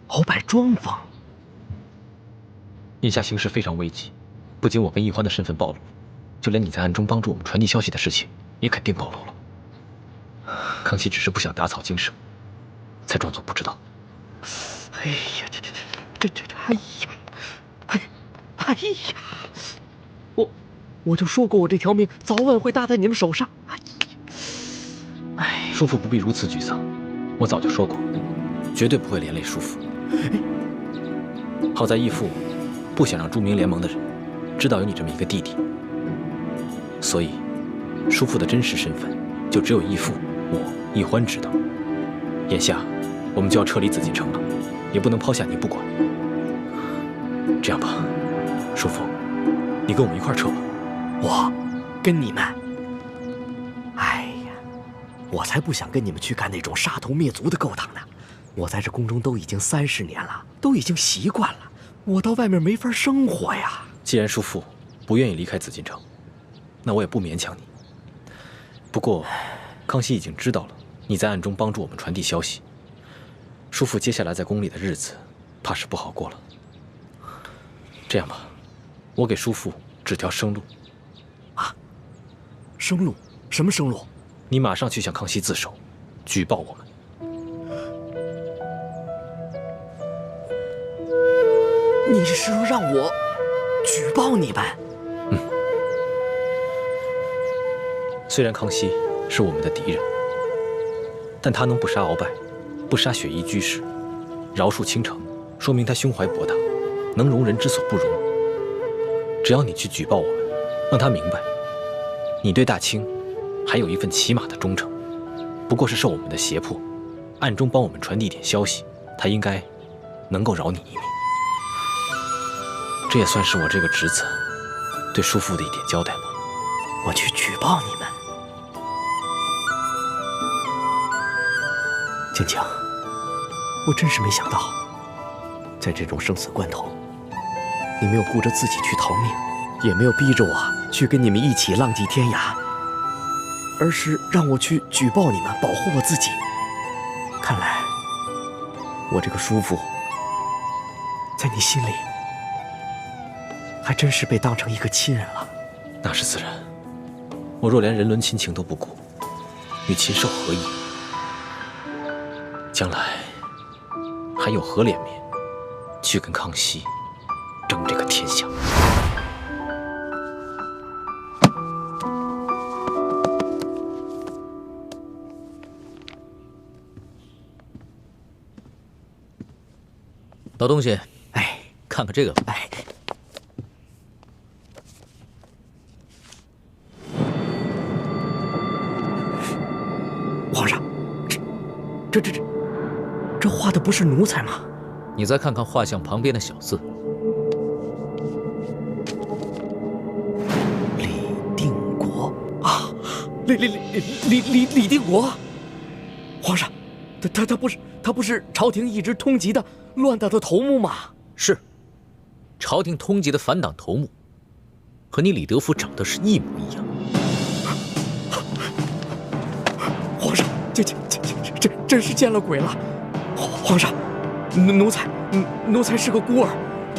鳌拜装疯？眼下形势非常危急，不仅我跟易欢的身份暴露，就连你在暗中帮助我们传递消息的事情也肯定暴露了。康熙只是不想打草惊蛇，才装作不知道。哎呀，哎呀！我就说过，我这条命早晚会搭在你们手上。哎，叔父不必如此沮丧，我早就说过，绝对不会连累叔父。好在义父不想让朱明联盟的人知道有你这么一个弟弟，所以叔父的真实身份就只有义父我易欢知道。眼下我们就要撤离紫禁城了，也不能抛下你不管。这样吧，叔父，你跟我们一块撤吧。我跟你们？哎呀，我才不想跟你们去干那种杀头灭族的勾当呢。我在这宫中都已经30年了，都已经习惯了，我到外面没法生活呀。既然叔父不愿意离开紫禁城，那我也不勉强你。不过，康熙已经知道了你在暗中帮助我们传递消息，叔父接下来在宫里的日子，怕是不好过了。这样吧，我给叔父指条生路。啊，生路？什么生路？你马上去向康熙自首，举报我们。你是说让我举报你们？虽然康熙是我们的敌人，但他能不杀鳌拜，不杀雪衣居士，饶恕倾城，说明他胸怀博大，能容人之所不容。只要你去举报我们，让他明白，你对大清还有一份起码的忠诚，不过是受我们的胁迫，暗中帮我们传递一点消息，他应该能够饶你一命。这也算是我这个侄子对叔父的一点交代吧。我去举报你们。静静，我真是没想到，在这种生死关头，你没有顾着自己去逃命，也没有逼着我去跟你们一起浪迹天涯，而是让我去举报你们，保护我自己。看来，我这个叔父，在你心里，还真是被当成一个亲人了。那是自然，我若连人伦亲情都不顾，与禽兽何异？将来还有何脸面去跟康熙争这个天下？老东西，哎，看看这个吧。哎，皇上，这画的不是奴才吗？你再看看画像旁边的小字，李定国啊，李定国，皇上，他不是朝廷一直通缉的乱党的头目吗？是，朝廷通缉的反党头目，和你李德福长得是一模一样。皇上，这真是见了鬼了！皇上，奴才是个孤儿，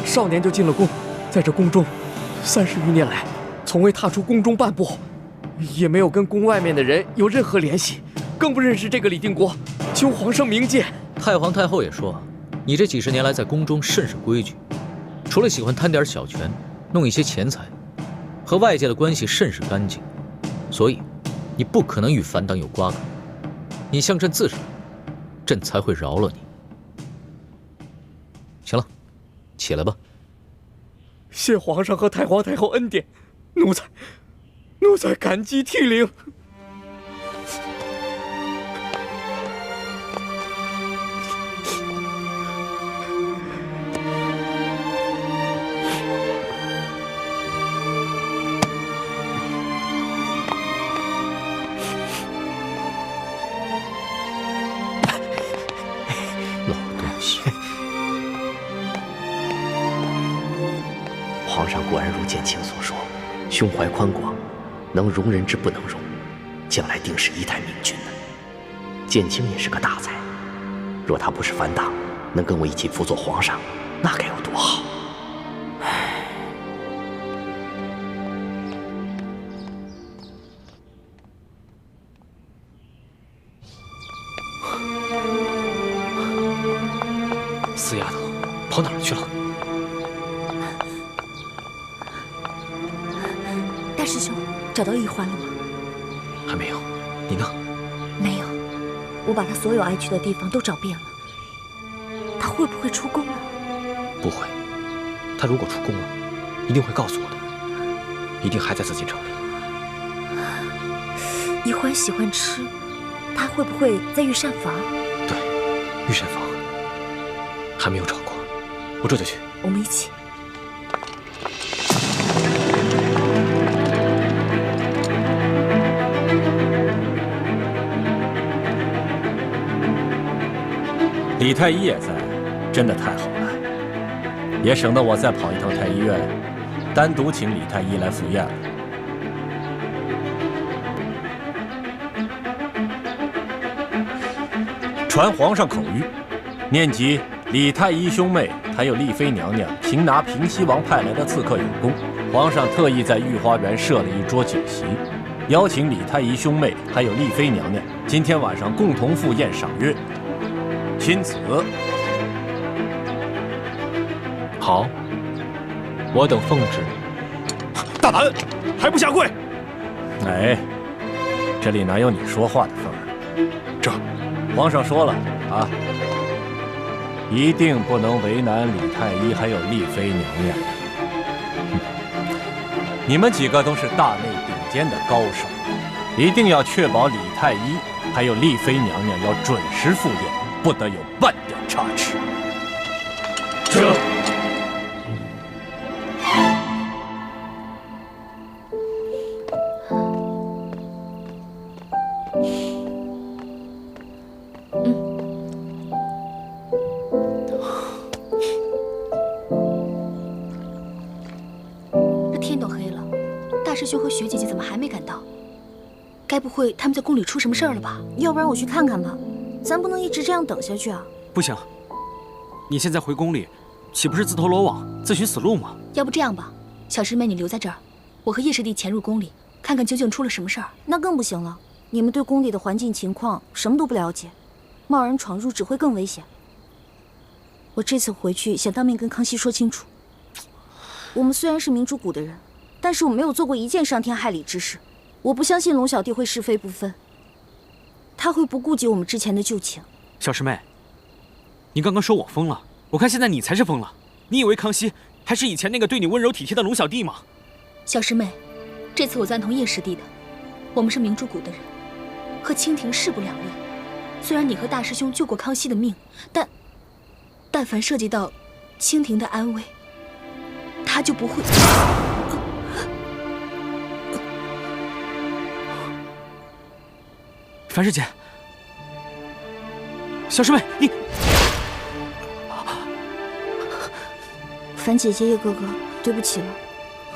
少年就进了宫，在这宫中30余年来，从未踏出宫中半步，也没有跟宫外面的人有任何联系，更不认识这个李定国，求皇上明鉴。太皇太后也说，你这几十年来在宫中甚是规矩，除了喜欢贪点小权，弄一些钱财，和外界的关系甚是干净，所以你不可能与反党有瓜葛。你向朕自首，朕才会饶了你。行了，起来吧。谢皇上和太皇太后恩典，奴才感激涕零。皇上果然如建清所说，胸怀宽广，能容人之不能容，将来定是一代明君的。建清也是个大才，若他不是反党，能跟我一起辅佐皇上，那该有多好！唉，死丫头，跑哪儿去了？大师兄，找到易欢了吗？还没有。你呢？没有，我把他所有爱去的地方都找遍了。他会不会出宫了？不会，他如果出宫了，一定会告诉我的，一定还在紫禁城里。易欢喜欢吃，他会不会在御膳房？对，御膳房还没有找过，我这就去。我们一起。李太医也在，真的太好了，也省得我再跑一趟太医院，单独请李太医来赴宴了。传皇上口谕，念及李太医兄妹还有丽妃娘娘擒拿平西王派来的刺客有功，皇上特意在御花园设了一桌酒席，邀请李太医兄妹还有丽妃娘娘今天晚上共同赴宴赏月。钦此。好，我等奉旨。大胆，还不下跪！哎，这里哪有你说话的份儿？皇上说了啊，一定不能为难李太医还有丽妃娘娘。你们几个都是大内顶尖的高手，一定要确保李太医还有丽妃娘娘要准时赴宴，不得有半点差池。这。师兄和雪姐姐怎么还没赶到？该不会他们在宫里出什么事儿了吧？要不然我去看看吧，咱不能一直这样等下去啊！不行，你现在回宫里，岂不是自投罗网、自寻死路吗？要不这样吧，小师妹你留在这儿，我和叶师弟潜入宫里，看看究竟出了什么事儿。那更不行了，你们对宫里的环境情况什么都不了解，贸然闯入只会更危险。我这次回去想当面跟康熙说清楚，我们虽然是明珠谷的人。但是我没有做过一件伤天害理之事，我不相信龙小弟会是非不分，他会不顾及我们之前的旧情。小师妹，你刚刚说我疯了，我看现在你才是疯了。你以为康熙还是以前那个对你温柔体贴的龙小弟吗？小师妹，这次我赞同叶师弟的，我们是明珠谷的人，和清廷势不两立。虽然你和大师兄救过康熙的命，但凡涉及到清廷的安危，他就不会。樊氏姐，小师妹，你……樊姐姐、叶哥哥，对不起了，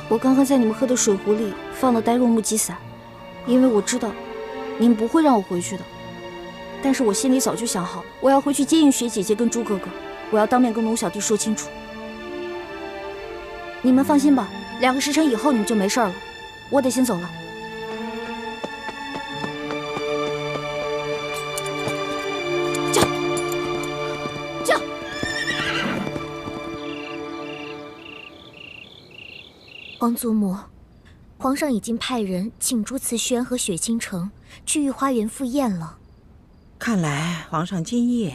我刚刚在你们喝的水壶里放了呆若木鸡散，因为我知道你们不会让我回去的。但是我心里早就想好，我要回去接应雪姐姐跟朱哥哥，我要当面跟龙小弟说清楚。你们放心吧，2个时辰以后你们就没事了。我得先走了。皇祖母，皇上已经派人请朱慈轩和雪倾城去御花园赴宴了。看来皇上今夜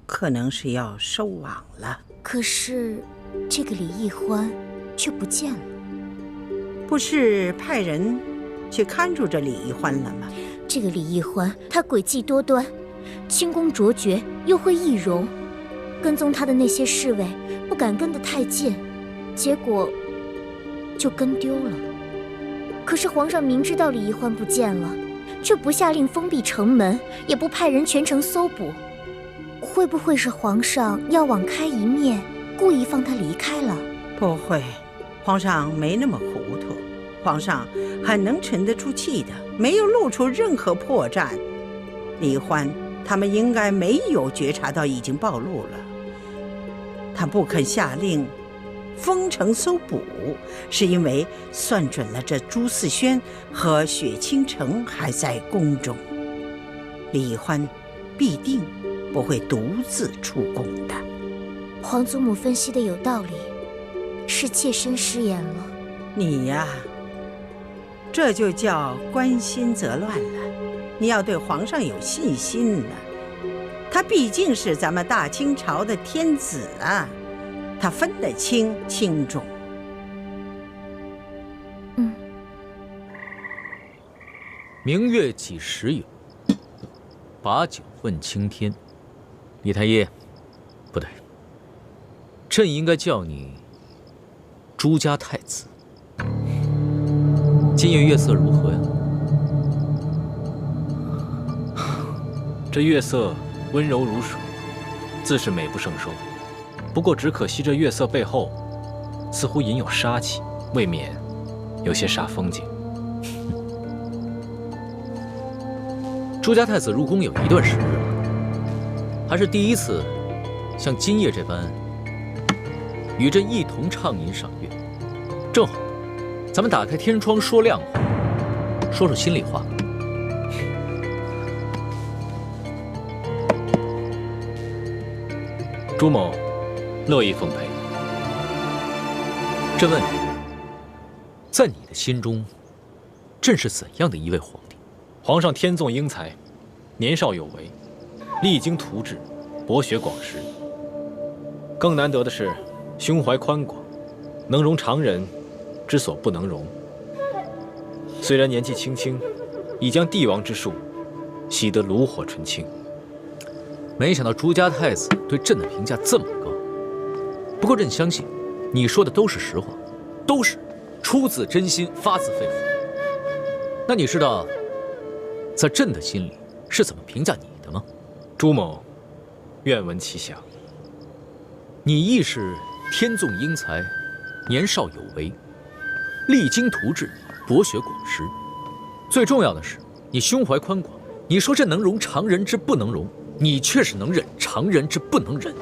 可能是要收网了。可是这个李易欢却不见了。不是派人去看住这李易欢了吗？这个李易欢，他诡计多端，轻功卓绝，又会易容，跟踪他的那些侍卫不敢跟得太近。结果就跟丢了。可是皇上明知道李易欢不见了，却不下令封闭城门，也不派人全城搜捕。会不会是皇上要网开一面，故意放他离开了？不会，皇上没那么糊涂，皇上很能沉得住气的，没有露出任何破绽。李欢他们应该没有觉察到已经暴露了，他不肯下令封城搜捕，是因为算准了这朱四轩和雪倾城还在宫中，李欢必定不会独自出宫的。皇祖母分析的有道理，是妾身失言了。你呀，这就叫关心则乱了。你要对皇上有信心呢，他毕竟是咱们大清朝的天子啊。他分得清轻重。明月几时有？把酒问青天。李太医，不对，朕应该叫你朱家太子。今夜月色如何呀？这月色温柔如水，自是美不胜收。不过只可惜这月色背后，似乎隐有杀气，未免有些煞风景。朱家太子入宫有一段时日了，还是第一次像今夜这般与朕一同畅饮赏月。正好，咱们打开天窗说亮话，说说心里话。朱某乐意奉陪。朕问你，在你的心中，朕是怎样的一位皇帝？皇上天纵英才，年少有为，励精图治，博学广识。更难得的是，胸怀宽广，能容常人之所不能容。虽然年纪轻轻，已将帝王之术洗得炉火纯青。没想到朱家太子对朕的评价这么高。不过朕相信，你说的都是实话，都是出自真心，发自肺腑。那你知道，在朕的心里是怎么评价你的吗？朱某愿闻其详。你亦是天纵英才，年少有为，励精图治，博学广识。最重要的是，你胸怀宽广。你说朕能容常人之不能容，你却是能忍常人之不能忍。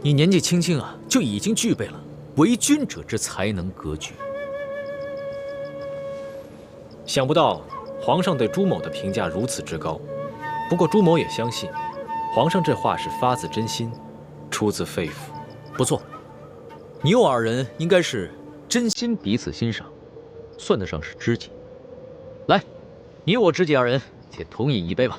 你年纪轻轻啊，就已经具备了为君者之才能格局。想不到皇上对朱某的评价如此之高。不过朱某也相信，皇上这话是发自真心，出自肺腑。不错，你我二人应该是真心彼此欣赏，算得上是知己。来，你我知己二人，且同饮一杯吧。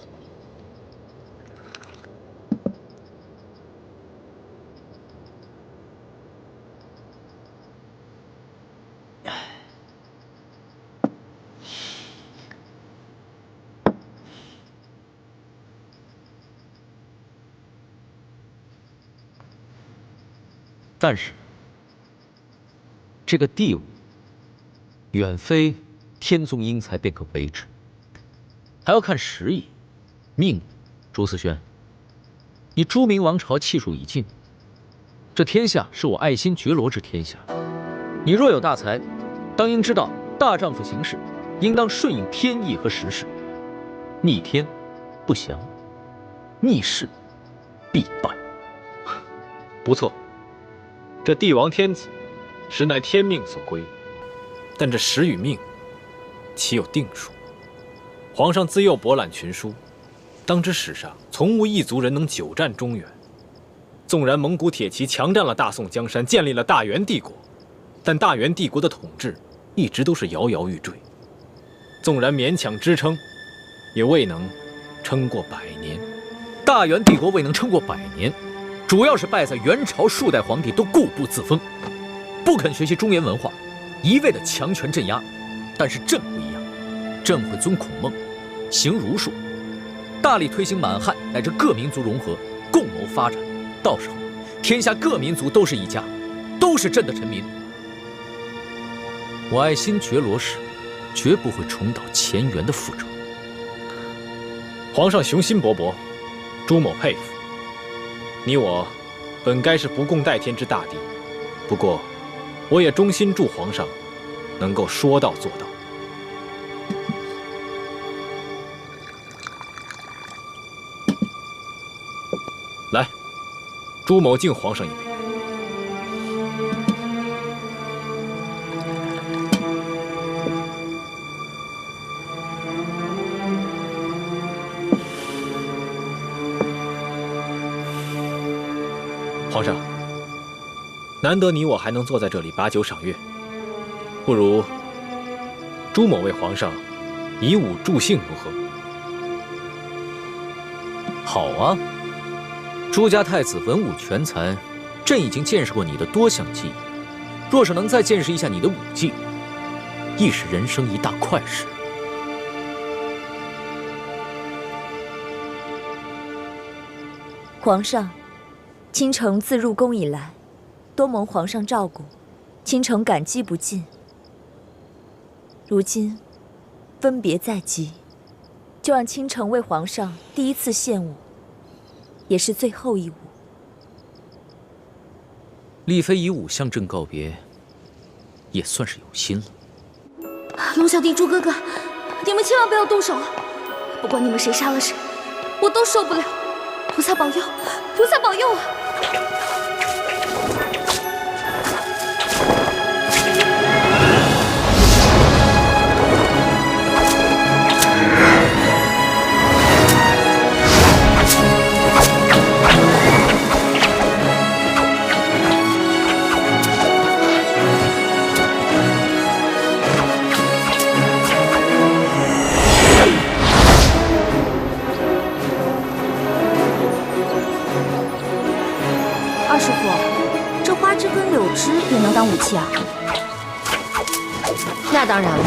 但是，这个地位远非天纵英才便可为之，还要看时宜、命运。朱思轩，你朱明王朝气数已尽，这天下是我爱新觉罗之天下。你若有大才，当应知道大丈夫行事，应当顺应天意和时势，逆天不祥，逆势必败。不错。这帝王天子，实乃天命所归，但这时与命，岂有定数？皇上自幼博览群书，当知史上从无一族人能久战中原。纵然蒙古铁骑强占了大宋江山，建立了大元帝国，但大元帝国的统治一直都是摇摇欲坠。纵然勉强支撑，也未能撑过100年。大元帝国未能撑过100年。主要是败在元朝数代皇帝都固步自封，不肯学习中原文化，一味的强权镇压。但是朕不一样，朕会遵孔孟，行儒术，大力推行满汉乃至各民族融合，共谋发展。到时候，天下各民族都是一家，都是朕的臣民。我爱新觉罗氏，绝不会重蹈前元的覆辙。皇上雄心勃勃，朱某佩服。你我本该是不共戴天之大敌，不过我也衷心祝皇上能够说到做到。来，朱某敬皇上一杯。皇上，难得你我还能坐在这里把酒赏月，不如朱某为皇上以武助兴如何？好啊，朱家太子文武全才，朕已经见识过你的多项技艺，若是能再见识一下你的武技，亦是人生一大快事。皇上。倾城自入宫以来，多蒙皇上照顾，倾城感激不尽。如今分别在即，就让倾城为皇上第一次献舞，也是最后一舞。丽妃以舞向朕告别，也算是有心了。龙小弟、朱哥哥，你们千万不要动手啊！不管你们谁杀了谁，我都受不了。菩萨保佑，菩萨保佑啊！二师傅，这花枝跟柳枝也能当武器啊？那当然了，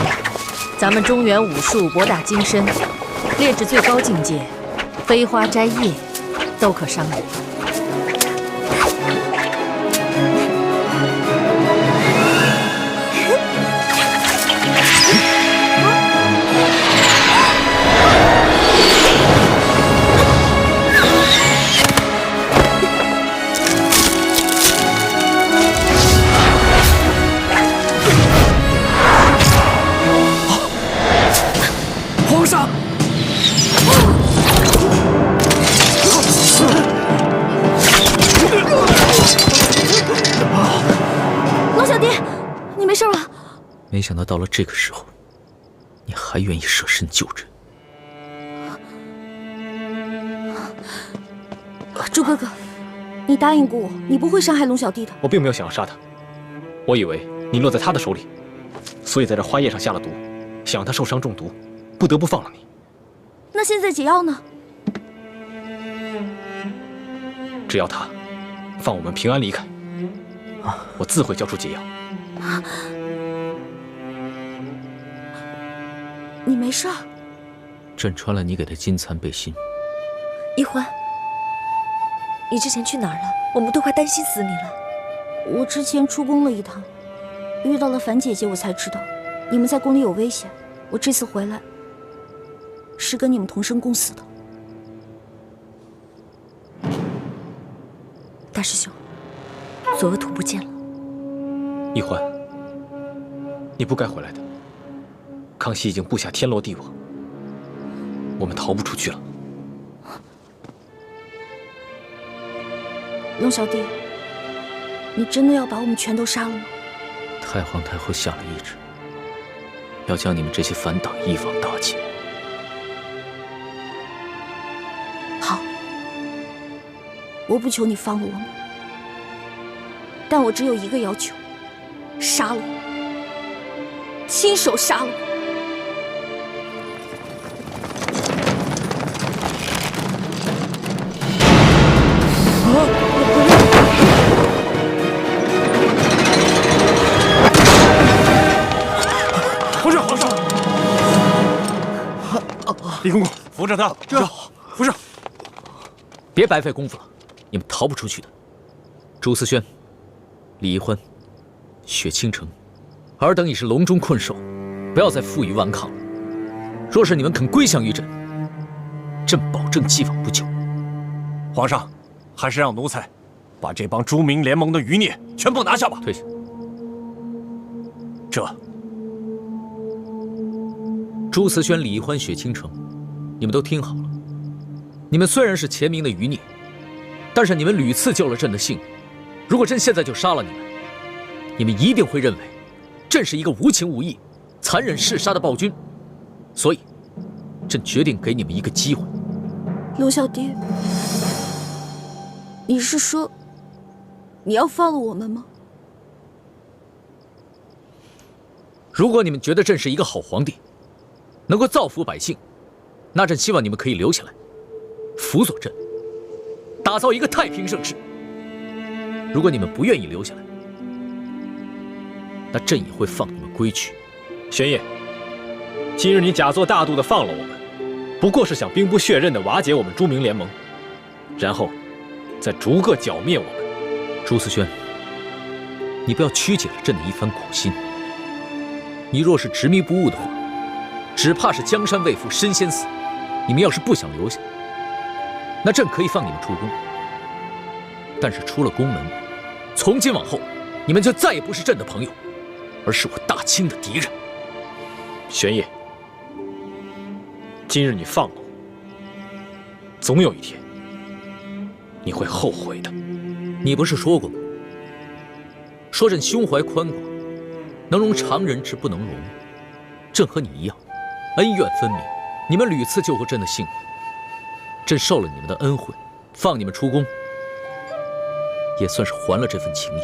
咱们中原武术博大精深，炼至最高境界，飞花摘叶都可伤人。皇上！龙小弟，你没事吧？没想到到了这个时候，你还愿意舍身救人。朱哥哥，你答应过我，你不会伤害龙小弟的。我并没有想要杀他，我以为你落在他的手里，所以在这花叶上下了毒，想让他受伤中毒，不得不放了你。那现在解药呢？只要他放我们平安离开，我自会交出解药。你没事？朕穿了你给的金蚕背心。一欢，你之前去哪儿了？我们都快担心死你了。我之前出宫了一趟，遇到了樊姐姐，我才知道你们在宫里有危险。我这次回来是跟你们同生共死的。大师兄，左额图不见了。一欢，你不该回来的。康熙已经布下天罗地网，我们逃不出去了。龙小弟，你真的要把我们全都杀了吗？太皇太后下了懿旨，要将你们这些反党一网打尽。好，我不求你放了我们，但我只有一个要求：杀了我，亲手杀了我。皇上！李公公，扶着他，扶着！别白费功夫了，你们逃不出去的。朱思轩、李易欢、雪倾城，尔等已是笼中困兽，不要再负隅顽抗了。若是你们肯归降于朕，朕保证既往不咎。皇上，还是让奴才把这帮朱明联盟的余孽全部拿下吧。退下。这。朱慈轩、李易欢、雪倾城，你们都听好了。你们虽然是前明的余孽，但是你们屡次救了朕的性命。如果朕现在就杀了你们，你们一定会认为朕是一个无情无义、残忍嗜杀的暴君。所以，朕决定给你们一个机会。龙小弟，你是说你要放了我们吗？如果你们觉得朕是一个好皇帝，能够造福百姓，那朕希望你们可以留下来，辅佐朕，打造一个太平盛世。如果你们不愿意留下来，那朕也会放你们归去。玄烨，今日你假作大度的放了我们，不过是想兵不血刃的瓦解我们朱明联盟，然后再逐个剿灭我们。朱思轩，你不要曲解了朕的一番苦心。你若是执迷不悟的话，只怕是江山未复身先死。你们要是不想留下，那朕可以放你们出宫。但是出了宫门，从今往后，你们就再也不是朕的朋友，而是我大清的敌人。玄烨，今日你放了我，总有一天你会后悔的。你不是说过吗？说朕胸怀宽广，能容常人之不能容。朕和你一样，恩怨分明。你们屡次救过朕的性命，朕受了你们的恩惠，放你们出宫，也算是还了这份情谊。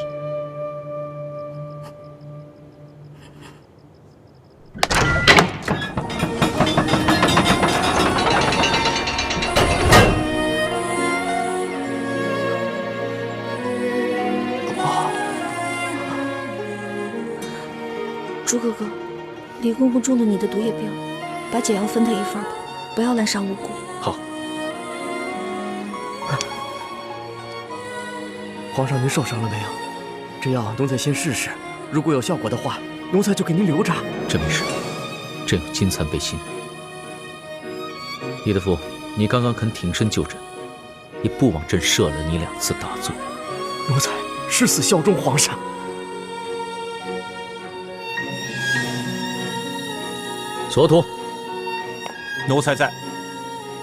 朱哥哥，李公公中了你的毒液镖，把解药分他一份吧，不要滥杀无辜。好。皇上，您受伤了没有？这药奴才先试试，如果有效果的话，奴才就给您留着。朕没事，朕有金蚕背心。李德福，你刚刚肯挺身救朕，也不枉朕赦了你2次大罪。奴才誓死效忠皇上。索图，奴才在。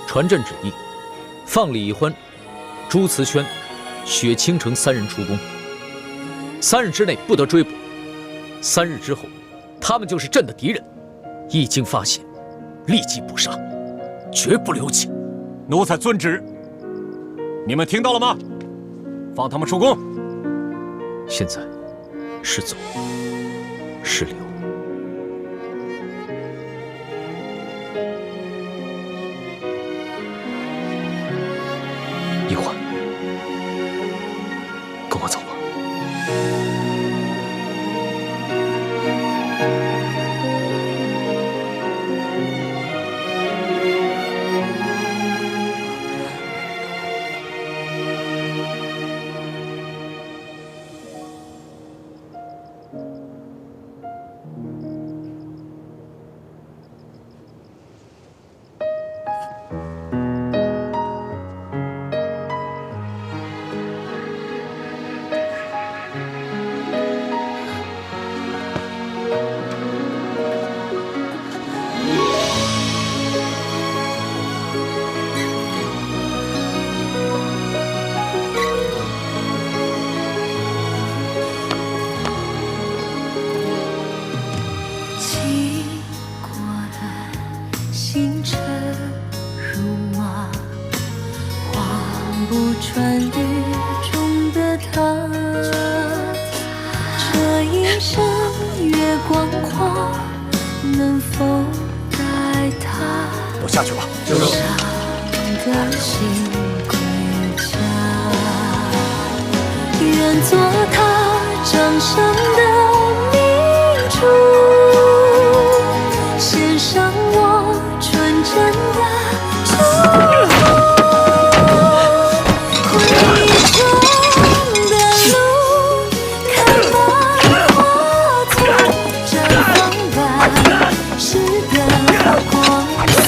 传朕旨意，放李易欢、朱慈轩、雪倾城3人出宫，3日之内不得追捕。3日之后，他们就是朕的敌人，一经发现，立即捕杀，绝不留情。奴才遵旨。你们听到了吗？放他们出宫。现在是走是留？易欢，跟我走吧。都下去吧。愿做他掌上的明珠，献上我纯真的祝福。回忆中的路，看吧，化作绽放吧，是的光速，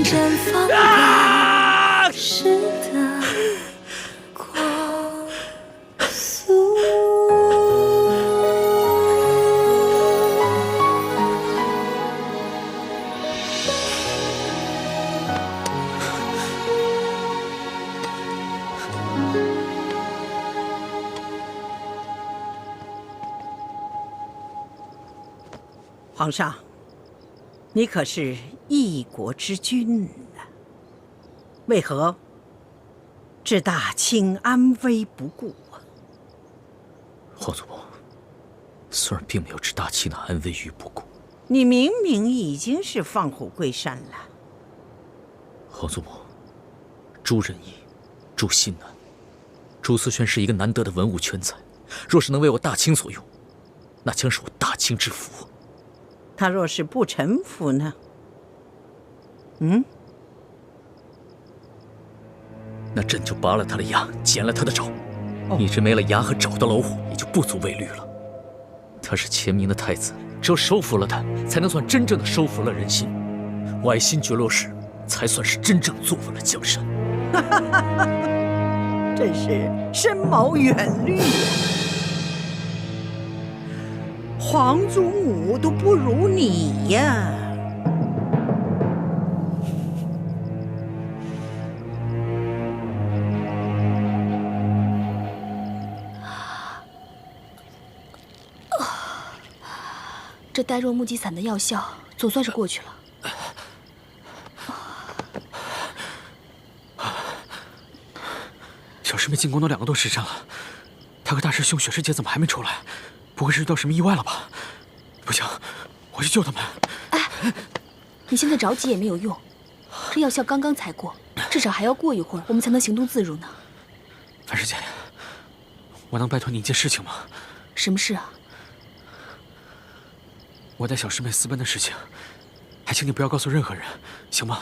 绽放吧，是的。皇上，你可是一国之君啊，为何置大清安危不顾啊？皇祖母，孙儿并没有置大清的安危于不顾。你明明已经是放虎归山了。皇祖母，朱仁义、朱新南、朱思轩是一个难得的文武全才，若是能为我大清所用，那将是我大清之福。他若是不臣服呢？那朕就拔了他的牙，剪了他的爪。一只没了牙和爪的老虎，也就不足为虑了。他是前明的太子，只有收服了他，才能算真正的收服了人心。崴心绝落时，才算是真正坐稳了江山。真是深谋远虑呀！皇祖母都不如你呀！这呆若木鸡散的药效总算是过去了。小师妹进宫都2个多时辰了，他和大师兄雪师姐怎么还没出来？不会是遇到什么意外了吧？不行，我去救他们。哎，你现在着急也没有用，这药效刚刚才过，至少还要过一会儿，我们才能行动自如呢。樊师姐，我能拜托你一件事情吗？什么事啊？我带小师妹私奔的事情，还请你不要告诉任何人，行吗？